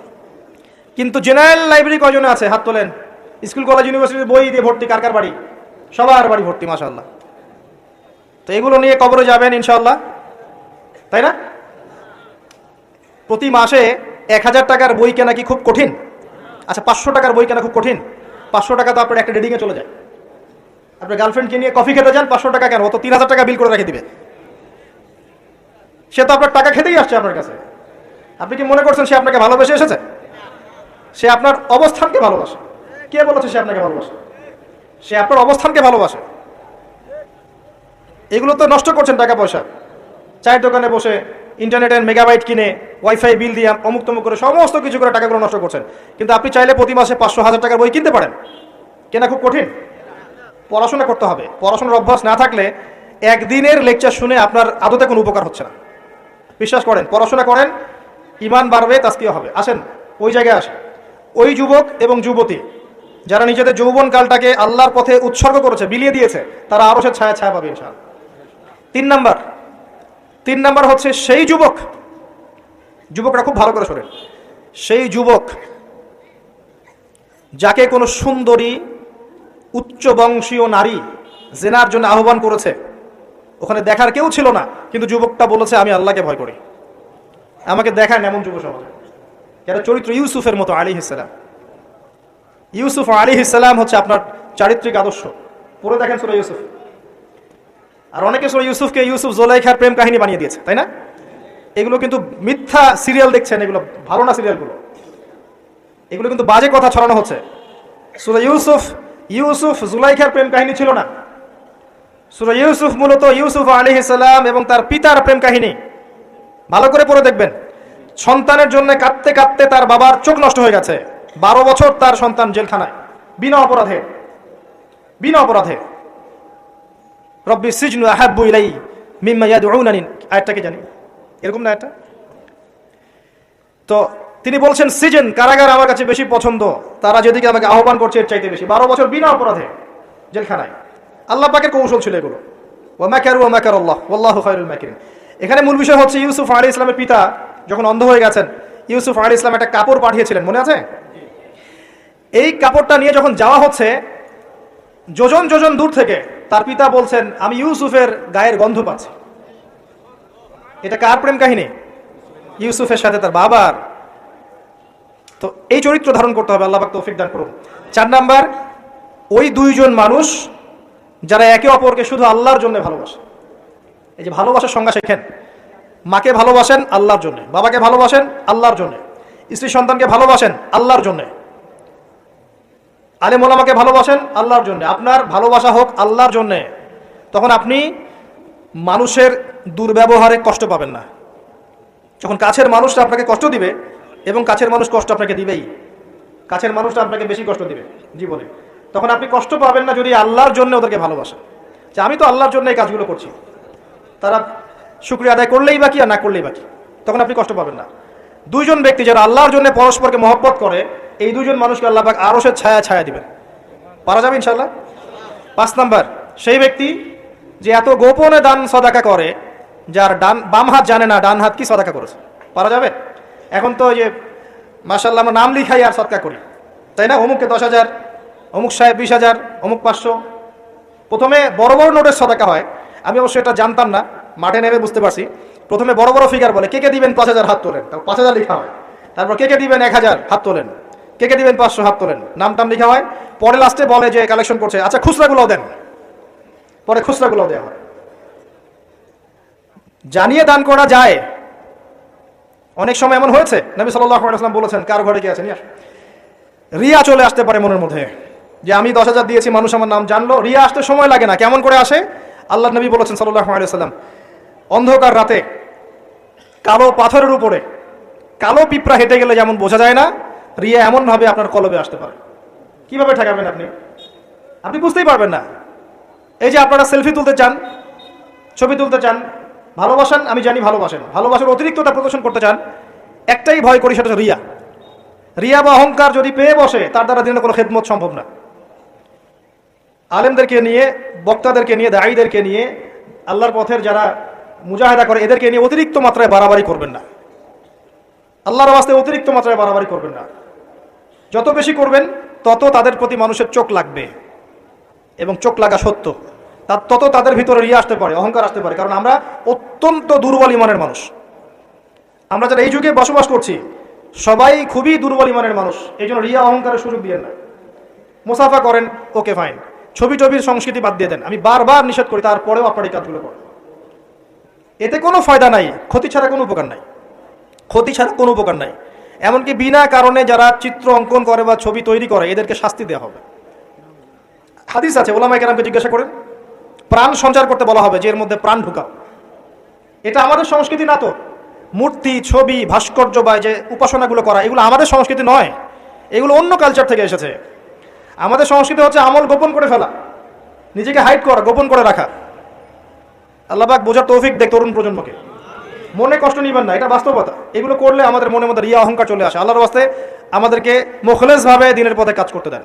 কিন্তু জেনারেল লাইব্রেরি কয়জনে আছে? হাত তোলেন। স্কুল কলেজ ইউনিভার্সিটির বই দিয়ে ভর্তি, কার কার বাড়ি? সবার বাড়ি ভর্তি, মাশাআল্লাহ। তো এগুলো নিয়ে কবরে যাবেন ইনশাআল্লাহ, তাই না? প্রতি মাসে 1000 টাকার বই কেনা কি খুব কঠিন? আচ্ছা, 500 টাকার বই কেনা খুব কঠিন? 500 টাকা তো আপনার একটা রিডিংয়ে চলে যায়। আপনার গার্লফ্রেন্ডকে নিয়ে কফি খেতে যান, 500 টাকা কেন? ও তো 3000 টাকা বিল করে রেখে দিবে। সে তো আপনার টাকা খেতেই আসছে আপনার কাছে। আপনি কি মনে করছেন সে আপনাকে ভালোবেসে এসেছে? সে আপনার অবস্থানকে ভালোবাসে। কে বলেছে সে আপনাকে ভালোবাসে? সে আপনার অবস্থানকে ভালোবাসে। এগুলো তো নষ্ট করছেন টাকা পয়সা। চায়ের দোকানে বসে ইন্টারনেটের মেগাবাইট কিনে, ওয়াইফাই বিল দিয়ে অমুক তমুক করে সমস্ত কিছু করে টাকাগুলো নষ্ট করছেন। কিন্তু আপনি চাইলে প্রতি মাসে 500-1000 টাকার বই কিনতে পারেন। কেনা খুব কঠিন? পড়াশোনা করতে হবে। পড়াশোনার অভ্যাস না থাকলে একদিনের লেকচার শুনে আপনার আদতে কোনো উপকার হচ্ছে না। বিশ্বাস করেন, পড়াশোনা করেন, ঈমান বাড়বে, তাসকিয়া হবে। আসেন ওই জায়গায় আসেন। ওই যুবক এবং যুবতী যারা নিজেদের যৌবনকালটাকে আল্লাহর পথে উৎসর্গ করেছে, বিলিয়ে দিয়েছে, তারা আরো সে ছায়া ছায়া পাবে ইনশাআল্লাহ। 3 নাম্বার হচ্ছে সেই যুবকরা খুব ভালো করে শোনেন। সেই যুবক যাকে কোনো সুন্দরী উচ্চ বংশীয় নারী জেনার জন্য আহ্বান করেছে, ওখানে দেখার কেউ ছিল না, কিন্তু যুবকটা বলেছে আমি আল্লাহকে ভয় করি, আমাকে দেখান। এমন যুব সমাজ, যারা চরিত্র ইউসুফের মতো আলাইহিস সালাম। ইউসুফ আলাইহিস সালাম হচ্ছে আপনার চারিত্রিক আদর্শ। পড়ে দেখেন সূরা ইউসুফ। আর অনেকে সূরা ইউসুফকে ইউসুফ জুলাইখার প্রেম কাহিনী বানিয়ে দিয়েছে, তাই না? এগুলো কিন্তু মিথ্যা সিরিয়াল দেখছেন, এগুলো ভালো না সিরিয়ালগুলো। এগুলো কিন্তু বাজে কথা ছড়ানো হচ্ছে। সূরা ইউসুফ জুলাইখার প্রেম কাহিনী ছিল না। সূরা ইউসুফ মূলত ইউসুফ আলাইহিস সালাম এবং তার পিতার প্রেম কাহিনী। ভালো করে পড়ে দেখবেন। সন্তানের জন্য কাঁদতে কাঁদতে তার বাবার চোখ নষ্ট হয়ে গেছে। 12 বছর তার সন্তান জেলখানায়, বিনা অপরাধে। রব্বি সিজনু আহাব্বু ইলাই মিম্মা ইয়াদউনানি, আয়াতটা কি জানি, এরকম না এটা? তো তিনি বলছেন সিজন, কারাগার আমার কাছে বেশি পছন্দ, তারা যেদিকে আমাকে আহ্বান করছে এর চাইতে বেশি। 12 বছর বিনা অপরাধে জেলখানায়। আল্লাহ পাকের কৌশল ছিল এগুলো। ওয়া মাকারু ওয়া মাকারাল্লাহ ওয়াল্লাহু খায়রুল মাকিরিন। এখানে মূল বিষয় হচ্ছে ইউসুফ আলাইহিস সালামের পিতা যখন অন্ধ হয়ে গেছেন, ইউসুফ আলাইহিস সালাম একটা কাপড় পাঠিয়েছিলেন, মনে আছে? এই কাপড়টা নিয়ে যখন যাওয়া হচ্ছে যোজন যোজন দূর থেকে, তার পিতা বলছেন আমি ইউসুফের গায়ের গন্ধ পাচ্ছি। এটা কার প্রেম কাহিনী? ইউসুফের সাথে তার বাবার। তো এই চরিত্র ধারণ করতে হবে, আল্লাহ পাক তৌফিক দান করুন। 4 নাম্বার, ওই দুইজন মানুষ যারা একে অপরকে শুধু আল্লাহর জন্য ভালোবাসে। এই যে ভালোবাসার সংজ্ঞা শেখেন। মাকে ভালোবাসেন আল্লাহর জন্য, বাবাকে ভালোবাসেন আল্লাহর জন্য, স্ত্রী সন্তানকে ভালোবাসেন আল্লাহর জন্য, আলেম ওলামাকে ভালোবাসেন আল্লাহর জন্য। আপনার ভালোবাসা হোক আল্লাহর জন্য, তখন আপনি মানুষের দুর্ব্যবহারে কষ্ট পাবেন না। যখন কাছের মানুষটা আপনাকে কষ্ট দিবে, এবং কাছের মানুষ কষ্ট আপনাকে দিবেই, কাছের মানুষটা আপনাকে বেশি কষ্ট দিবে জীবনে, তখন আপনি কষ্ট পাবেন না যদি আল্লাহর জন্য ওদেরকে ভালোবাসেন। যে আমি তো আল্লাহর জন্য এই কাজগুলো করছি, তারা শুকরিয়া আদায় করলেই বাকি আর না করলেই বাকি, তখন আপনি কষ্ট পাবেন না। দুইজন ব্যক্তি যারা আল্লাহর জন্য পরস্পরকে মহব্বত করে, এই দুইজন মানুষকে আল্লাহ পাক আরশের ছায়া ছায়া দিবেন। পারা যাবে ইনশাআল্লাহ। 5 নাম্বার, সেই ব্যক্তি যে এত গোপনে দান সদাকা করে, যার বাম হাত জানে না ডান হাত কি সদাকা করেছে। পারা যাবে? এখন তো যে মাশাআল্লাহ আমরা নাম লিখাই আর সদকা করি, তাই না? অমুককে 10,000, অমুক সাহেব 20,000, অমুক 500। প্রথমে বড় বড় নোটের সদাকা হয়, আমি অবশ্যই এটা জানতাম না, মাঠে নেমে বুঝতে পারছি। প্রথমে বড় বড় ফিগার বলে, কে কে দিবেন 5,000 হাত তোলেন, তারপর 5,000 লেখা হয়। তারপর কে কে দিবেন 1,000 হাত তোলেন, কে কে দিবেন 500 হাত তোলেন, নাম টাম লেখা হয়। পরে লাস্টে বলে যে কালেকশন করছে, আচ্ছা খুচরাগুলোও দেন, পরে খুচরাগুলোও দেওয়া হয়। জানিয়ে দান করা যায়। অনেক সময় এমন হয়েছে, নবী সাল্লাল্লাহু আলাইহি ওয়াসাল্লাম বলেছেন, কার ঘরে কি আছে নিয়ে আসো। রিয়া চলে আসতে পারে মনের মধ্যে, যে আমি 10,000 দিয়েছি, মানুষ আমার নাম জানলো। রিয়া আসতে সময় লাগে না, কেমন করে আসে? আল্লাহ নবী বলেছেন সাল্লাল্লাহু আলাইহি ওয়াসাল্লাম, অন্ধকার রাতে কালো পাথরের উপরে কালো পিঁপড়া হেঁটে গেলে যেমন বোঝা যায় না, রিয়া এমন ভাবে আপনার কলবে আসতে পারে। কিভাবে ঠেকাবেন আপনি? আপনি বুঝতেই পারবেন না। এই যে আপনারা সেলফি তুলতে চান, ছবি তুলতে চান, ভালোবাসেন, আমি জানি ভালোবাসেন, ভালোবাসার অতিরিক্ততা প্রদর্শন করতে চান, একটাই ভয় করি, সেটা হচ্ছে রিয়া। রিয়া বা অহংকার যদি পেয়ে বসে, তার দ্বারা দিনের কোনো খেদমত সম্ভব না। আলেমদেরকে নিয়ে, বক্তাদেরকে নিয়ে, দায়ীদেরকে নিয়ে, আল্লাহর পথের যারা মুজাহিদা করে, এদেরকে নিয়ে অতিরিক্ত মাত্রায় বাড়াবাড়ি করবেন না। আল্লাহর ওয়াস্তে অতিরিক্ত মাত্রায় বাড়াবাড়ি করবেন না। যত বেশি করবেন তত তাদের প্রতি মানুষের চোখ লাগবে, এবং চোখ লাগা সত্য, তত তাদের ভিতরে রিয়া আসতে পারে, অহংকার আসতে পারে। কারণ আমরা অত্যন্ত দুর্বল ইমানের মানুষ। আমরা যারা এই যুগে বসবাস করছি সবাই খুবই দুর্বল ইমানের মানুষ। এই জন্য রিয়া অহংকারের সুযোগ দিয়ে না। মুসাফা করেন, ওকে ফাইন, ছবি টবির সংস্কৃতি বাদ দিয়ে দেন, আমি বারবার নিষেধ করি, তারপরেও আপনার এই কাজগুলো করেন। এতে কোনো ফায়দা নাই, ক্ষতি ছাড়া কোনো উপকার নাই, ক্ষতি ছাড়া কোনো উপকার নাই। এমনকি বিনা কারণে যারা চিত্র অঙ্কন করে বা ছবি তৈরি করে, এদেরকে শাস্তি দেওয়া হবে। হাদিস আছে, ওলামায়ে কেরামকে জিজ্ঞাসা করেন, প্রাণ সঞ্চার করতে বলা হবে, যে এর মধ্যে প্রাণ ঢুকাও। এটা আমাদের সংস্কৃতি না তো। মূর্তি, ছবি, ভাস্কর্য বা যে উপাসনাগুলো করা, এগুলো আমাদের সংস্কৃতি নয়, এগুলো অন্য কালচার থেকে এসেছে। আমাদের সংস্কৃতি হচ্ছে আমল গোপন করে ফেলা, নিজেকে হাইড করা, গোপন করে রাখা। আল্লাহ পাক বোঝার তৌফিক দেখ তরুণ প্রজন্মকে। মনে কষ্ট নিবেন না, এটা বাস্তবতা। এগুলো করলে আমাদের মনের মধ্যে রিয়া অহংকার চলে আসে। আল্লাহর ওয়াস্তে আমাদেরকে মুখলেসভাবে দিনের পথে কাজ করতে দেন।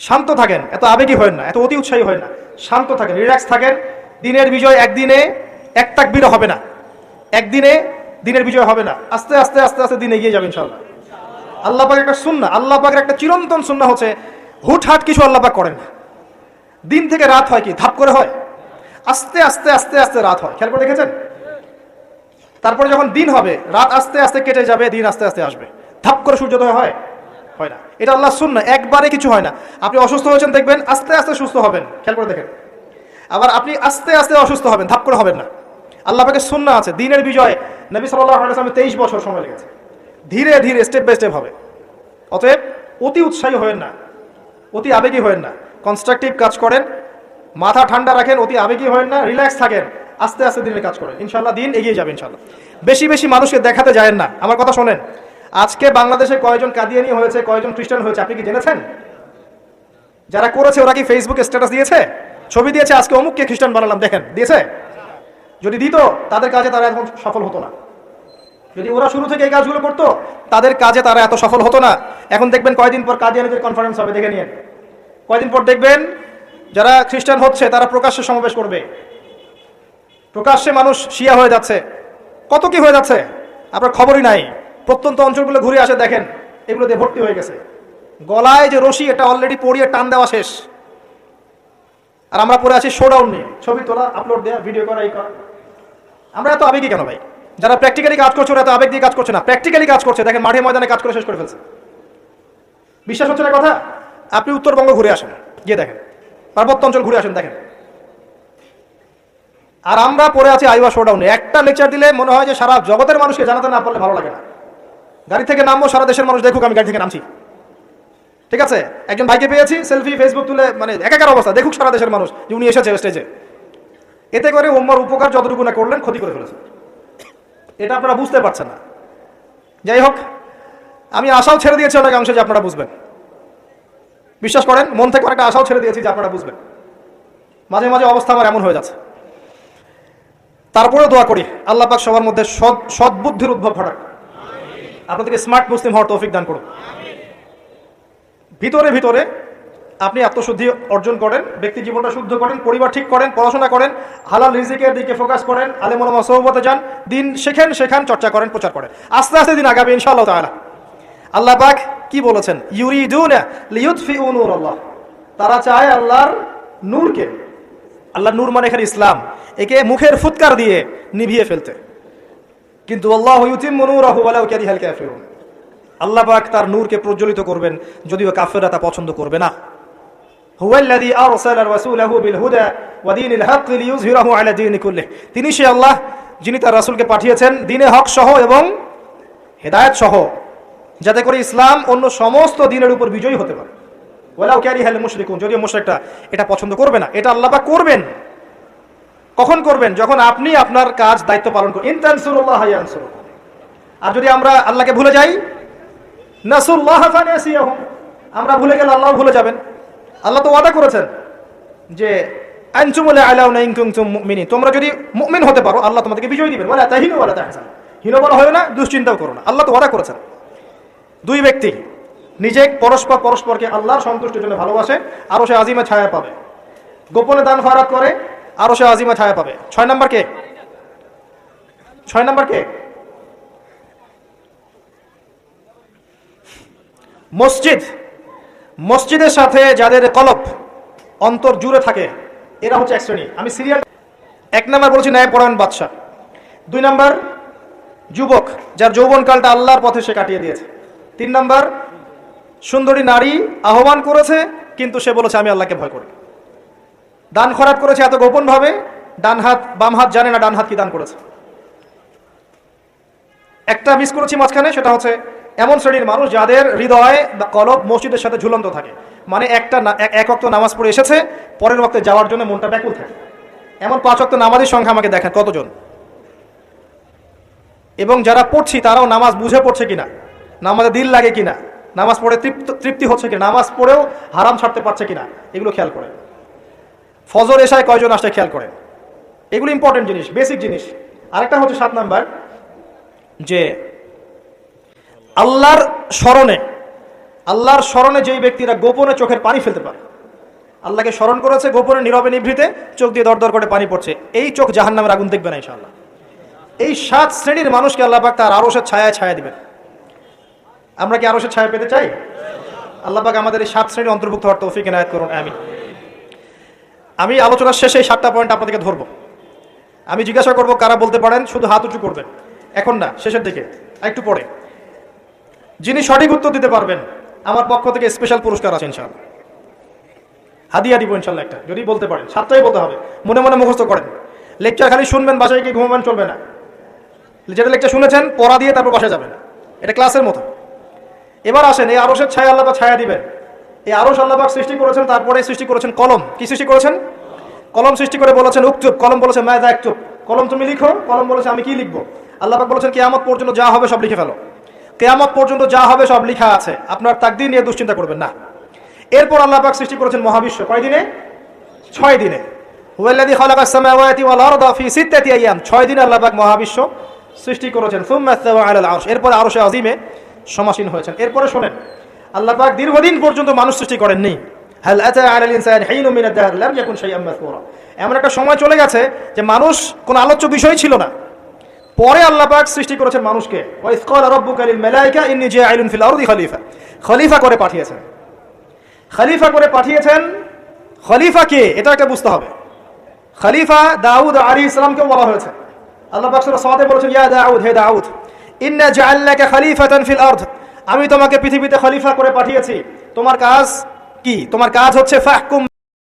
শান্ত থাকেন, এত আবেগী হয় না, এত অতি উৎসাহী হয় না, শান্ত থাকেন, রিল্যাক্স থাকেন। দিনের বিজয় একদিনে এক তাকবীরে হবে না, একদিনে দিনের বিজয় হবে না। আস্তে আস্তে আস্তে আস্তে দিন এগিয়ে যাবে ইনশাআল্লাহ। আল্লাহ পাকের একটা সুন্নাহ, আল্লাহ পাকের একটা চিরন্তন সুন্নাহ হচ্ছে, হুটহাট কিছু আল্লাহ পাক করেন না। দিন থেকে রাত হয় কি ধাপ করে হয়? আস্তে আস্তে আস্তে আস্তে রাত হয়, খেয়াল করে দেখেছেন? তারপরে যখন দিন হবে, রাত আস্তে আস্তে কেটে যাবে, দিন আস্তে আস্তে আসবে। ধাপ করে সূর্যোদয় হয়? হয় না। এটা আল্লাহর সুন্নাহ, একবারে কিছু হয় না। আপনি অসুস্থ হয়েছেন, দেখবেন আস্তে আস্তে সুস্থ হবেন, খেয়াল করে দেখেন। আবার আপনি আস্তে আস্তে অসুস্থ হবেন, ধাপ করে হবেন না। আল্লাহ পাকের সুন্নাহ আছে। দিনের বিজয় নবী সাল্লাল্লাহু আলাইহি ওয়াসাল্লাম 23 বছর সময় লেগেছে। ধীরে ধীরে স্টেপ বাই স্টেপ হবে। অতএব অতি উৎসাহী হবেন না, অতি আবেগী হবেন না, কনস্ট্রাকটিভ কাজ করেন, মাথা ঠান্ডা রাখেন, অতি আবেগী হবেন না, রিল্যাক্স থাকেন, আস্তে আস্তে দিনের কাজ করেন, ইনশাআল্লাহ দিন এগিয়ে যাবে ইনশাআল্লাহ। বেশি বেশি মানুষকে দেখাতে যায়েন না। আমার কথা শোনেন, আজকে বাংলাদেশে কয়জন কাদিয়ানি হয়েছে, কয়জন খ্রিস্টান হয়েছে, আপনি কি জেনেছেন? যারা করেছে ওরা কি ফেসবুকে স্ট্যাটাস দিয়েছে, ছবি দিয়েছে, আজকে অমুককে খ্রিস্টান বানালাম, দেখেন, দিয়েছে? যদি দিত তাদের কাজে তারা এখন সফল হতো না। যদি ওরা শুরু থেকে এই কাজগুলো করতো, তাদের কাজে তারা এত সফল হতো না। এখন দেখবেন কয়দিন পর কাদিয়ানীদের কনফারেন্স হবে, দেখে নিন। কয়দিন পর দেখবেন যারা খ্রিস্টান হচ্ছে তারা প্রকাশ্যে সমাবেশ করবে, প্রকাশ্যে মানুষ শিয়া হয়ে যাচ্ছে, কত কি হয়ে যাচ্ছে। আপনার খবরই নাই। প্রত্যন্ত অঞ্চলগুলো ঘুরে আসে, দেখেন এগুলো দিয়ে ভর্তি হয়ে গেছে। গলায় যে রশি, এটা অলরেডি পরিয়ে টান দেওয়া শেষ, আর আমরা পরে আছি শোডাউন নিয়ে, ছবি তোলা, আপলোড দেওয়া, ভিডিও করা, এই করা। আমরা এত আবেগী কেন ভাই? যারা প্র্যাকটিক্যালি কাজ করছে ওরা এত আবেগ দিয়ে কাজ করছে না, প্র্যাকটিক্যালি কাজ করছে। দেখেন মাঠে ময়দানে কাজ করে শেষ করে ফেলছে। বিশ্বাস হচ্ছে না কথা? আপনি উত্তরবঙ্গ ঘুরে আসেন, গিয়ে দেখেন, পার্বত্য অঞ্চল ঘুরে আসেন, দেখেন। আর আমরা পড়ে আছি আইওয়া শোডাউনে। একটা লেকচার দিলে মনে হয় যে সারা জগতের মানুষকে জানাতে না পারলে ভালো লাগে না। গাড়ি থেকে নামবো, সারা দেশের মানুষ দেখুক আমি গাড়ি থেকে নামছি, ঠিক আছে? একজন ভাইকে পেয়েছি, সেলফি ফেসবুক তুলে, মানে একাকার অবস্থা, দেখুক সারা দেশের মানুষ যে উনি এসেছে স্টেজে। এতে করে উম্মার উপকার যতটুকু না করলেন, ক্ষতি করে ফেলেছেন। এটা আপনারা বুঝতে পারছেন না। যাই হোক, আমি আশাও ছেড়ে দিয়েছি অনেক অংশে যে আপনারা বুঝবেন। বিশ্বাস করেন, মন থেকে অনেকটা আশাও ছেড়ে দিয়েছি যে আপনারা বুঝবেন। মাঝে মাঝে অবস্থা আমার এমন হয়ে যাচ্ছে। তারপরে দোয়া করি আল্লাহ পাক সবার মধ্যে সদ্বুদ্ধির উদ্ভব ঘটাক, আপনাদেরকে স্মার্ট মুসলিম হওয়ার তৌফিক দান করুন। ভিতরে ভিতরে আপনি আত্মশুদ্ধি অর্জন করেন, ব্যক্তি জীবনটা শুদ্ধ করেন, পরিবার ঠিক করেন, পড়াশোনা করেন, হালাল রিজিকের দিকে ফোকাস করেন, আলেম ওলামা সোহবতে যান, দিন শেখান, চর্চা করেন, প্রচার করেন। আস্তে আস্তে দিন আগাবে ইনশাআল্লাহ তাআলা। আল্লাহ পাক কি বলেছেন? ইউরিদুনা লিইউতফিউ নূরাল্লাহ, তারা চায় আল্লাহর নূরকে, আল্লাহর নূর মানে এখানে ইসলাম, একে মুখের ফুৎকার দিয়ে নিভিয়ে ফেলতে। কিন্তু আল্লাহু ইউতিম্মু নূরাহু ওয়ালাউ কারিহাল কাফিরুন, আল্লাহ পাক তার নূরকে প্রজ্বলিত করবেন যদিও কাফেররা তা পছন্দ করবে না। হুয়াল্লাযী আরসালা রাসূলাহু বিল হুদা ওয়া দীনিল হক লিইয়ুযহিরাহু আলা দীনি কুল্লিহি, তিনি সে আল্লাহ যিনি তার রাসূলকে পাঠিয়েছেন দ্বীনে হক সহ এবং হেদায়েত সহ, যাতে করে ইসলাম অন্য সমস্ত দ্বীনের উপর বিজয়ী হতে পারে। ওয়ালাউ কারিহাল মুশরিকুন, যদিও মুশরিকরা এটা পছন্দ করবে না। এটা আল্লাহ পাক করবেন। কখন করবেন? যখন আপনি আপনার কাজ দায়িত্ব পালন করবেন। ইন তানসুরুল্লাহ ইয়ানসুরুকুম, আর যদি আমরা আল্লাহকে ভুলে যাই, নাসুল্লাহ ফানাসিয়াহুম, আমরা ভুলে গেলে আল্লাহ ভুলে যাবেন। আল্লাহ তো ওয়াদা করেছেন যে আনতুমুল আলাউনা ইন কুনতুম মুমিনিন, তোমরা যদি মুমিন হতে পারো আল্লাহ তোমাদেরকে বিজয় দিবেন। ওয়ালা তাহিনু ওয়ালা তাহজানু, হীনমনা হয় না, দুশ্চিন্তাও করো না। আল্লাহ তো ওয়াদা করেছেন। দুই ব্যক্তি নিজে পরস্পরকে আল্লাহর সন্তুষ্টির জন্য ভালোবাসে, আরো সে আজিমে ছায়া পাবে। গোপনে দান ফারাত করে, আরো সে আজিমে ছায়া পাবে। 6 নম্বর কে? 6 নম্বর কে? মসজিদের সাথে যাদের কলব অন্তর জুড়ে থাকে, এরা হচ্ছে এক শ্রেণী। আমি সিরিয়াল 1 নম্বর বলছি ন্যায়পরায়ণ বাদশা। 2 নম্বর যুবক, যার যৌবনকালটা আল্লাহর পথে সে কাটিয়ে দিয়েছে। 3 নম্বর সুন্দরী নারী, আহ্বান করেছে কিন্তু সে বলেছে আমি আল্লাহকে ভয় করি। দান খরাত করেছে এত গোপন ভাবে, ডান হাত বাম হাত জানে না ডান হাত কি দান করেছে। একটা মিস করেছি মাঝখানে, সেটা হচ্ছে এমন শ্রেণীর মানুষ যাদের হৃদয় বা কলব মসজিদের সাথে ঝুলন্ত থাকে। মানে এক ওয়াক্ত নামাজ পড়ে এসেছে, পরের ওয়াক্তে যাওয়ার জন্য মনটা ব্যাকুল থাকে। এমন 5 ওয়াক্ত নামাজের সংখ্যা আমাকে দেখেন কতজন। এবং যারা পড়ছি তারাও নামাজ বুঝে পড়ছে কিনা, নামাজে দিল লাগে কিনা, নামাজ পড়ে তৃপ্তি হচ্ছে কিনা, নামাজ পড়েও হারাম ছাড়তে পারছে কিনা, এগুলো খেয়াল করেন। ফজর এশায় কয়জন আসে খেয়াল করেন। এগুলো ইম্পর্টেন্ট জিনিস, বেসিক জিনিস। আরেকটা হচ্ছে 7 নাম্বার, যে আল্লাহর স্মরণে যেই ব্যক্তিরা গোপনে চোখের পানি ফেলতে পারে, আল্লাহকে স্মরণ করেছে গোপনে নীরবে নিভৃতে, চোখ দিয়ে দরদর করে পানি পড়ছে, এই চোখ জাহান্নামের আগুন দেখবে না ইনশাআল্লাহ। এই 7 শ্রেণীর মানুষকে আল্লাহ পাক তার আরশের ছায়া দিবেন। আমরা কি আরশের ছায়া পেতে চাই? আল্লাহ পাক আমাদের এই 7 শ্রেণীর অন্তর্ভুক্ত হওয়ার তৌফিক এনায়েত করুন, আমিন। আমি আলোচনার শেষে এই 7টা পয়েন্ট আপনাদেরকে ধরবো। আমি জিজ্ঞাসা করবো কারা বলতে পারেন, শুধু হাত উঁচু করবেন। এখন না, শেষের দিকে, একটু পরে। যিনি সঠিক উত্তর দিতে পারবেন আমার পক্ষ থেকে স্পেশাল পুরস্কার আছে ইনশাআল্লাহ, হাদিয়া দিব ইনশাআল্লাহ একটা, যদি বলতে পারেন। 7টাই বলতে হবে, মনে মনে মুখস্থ করেন। লেকচার খালি শুনবেন, বাসায় গিয়ে ঘুমাবেন চলবে না। যেটা লেকচার শুনেছেন পড়া দিয়ে তারপর বাসায় যাবেন, এটা ক্লাসের মতো। এবার আসেন, এই আরশের ছায়া আল্লাহ পাক ছায়া দিবেন। এই আরশ আল্লাহ পাক সৃষ্টি করেছেন, তারপরে সৃষ্টি করেছেন কলম। কি সৃষ্টি করেছেন? কলম সৃষ্টি করে বলেছেন উক্তুব, কলম বলেছে মাযা আক্তুব, কলম তুমি লিখো। কলম বলেছে আমি কি লিখবো? আল্লাহ পাক বলেছেন কিয়ামত পর্যন্ত যা হবে সব লিখে ফেলো। কিয়ামত পর্যন্ত যা হবে সব লেখা আছে, আপনার তাকদীর নিয়ে দুশ্চিন্তা করবেন না। এরপর আল্লাহ পাক সৃষ্টি করেছেন মহাবিশ্ব। কয় দিনে? 6 দিনে। হুয়াল্লাযী খালাকাস সামাওয়াতি ওয়াল আরদা ফি 6 আইয়াম, 6 দিনে আল্লাহ পাক মহাবিশ্ব সৃষ্টি করেছেন। সুম্মা ইসতাওয়া আলাল আরশ, এরপর আরশে আজিমে সমাসীন হয়েছেন। এরপরে শুনেন, আল্লাহ পাক দীর্ঘদিন পর্যন্ত মানুষ সৃষ্টি করেননি। হাল আতা আলাল ইনসানি হিনুম মিনাদ দাহর লাম ইয়াকুন শাইআন মাযকুরা, এমন একটা সময় চলে গেছে যে মানুষ কোনো আলোচ্য বিষয় ছিল না। পরে আল্লাহ পাক সৃষ্টি করেছেন মানুষকে, ওয়া ইয ক্বালা রাব্বুকা লিল মালাইকা ইন্নী জাইলুন ফিল আরদি খলিফা, খলিফা করে পাঠিয়েছেন। খলিফা করে পাঠিয়েছেন, খলিফা কে এটা একটা বুঝতে হবে। খলিফা দাউদ আলাইহিস সালামকে বলা হয়েছে। আল্লাহ পাক সূরা সাদে বলেছেন, ইয়া দাউদ, হে দাউদ, ইন্না জাআলনাকা খলিফাতান ফিল আরদ, আমি তোমাকে পৃথিবীতে খলিফা করে পাঠিয়েছি। তোমার কাজ কি? তোমার কাজ হচ্ছে ফাহকুম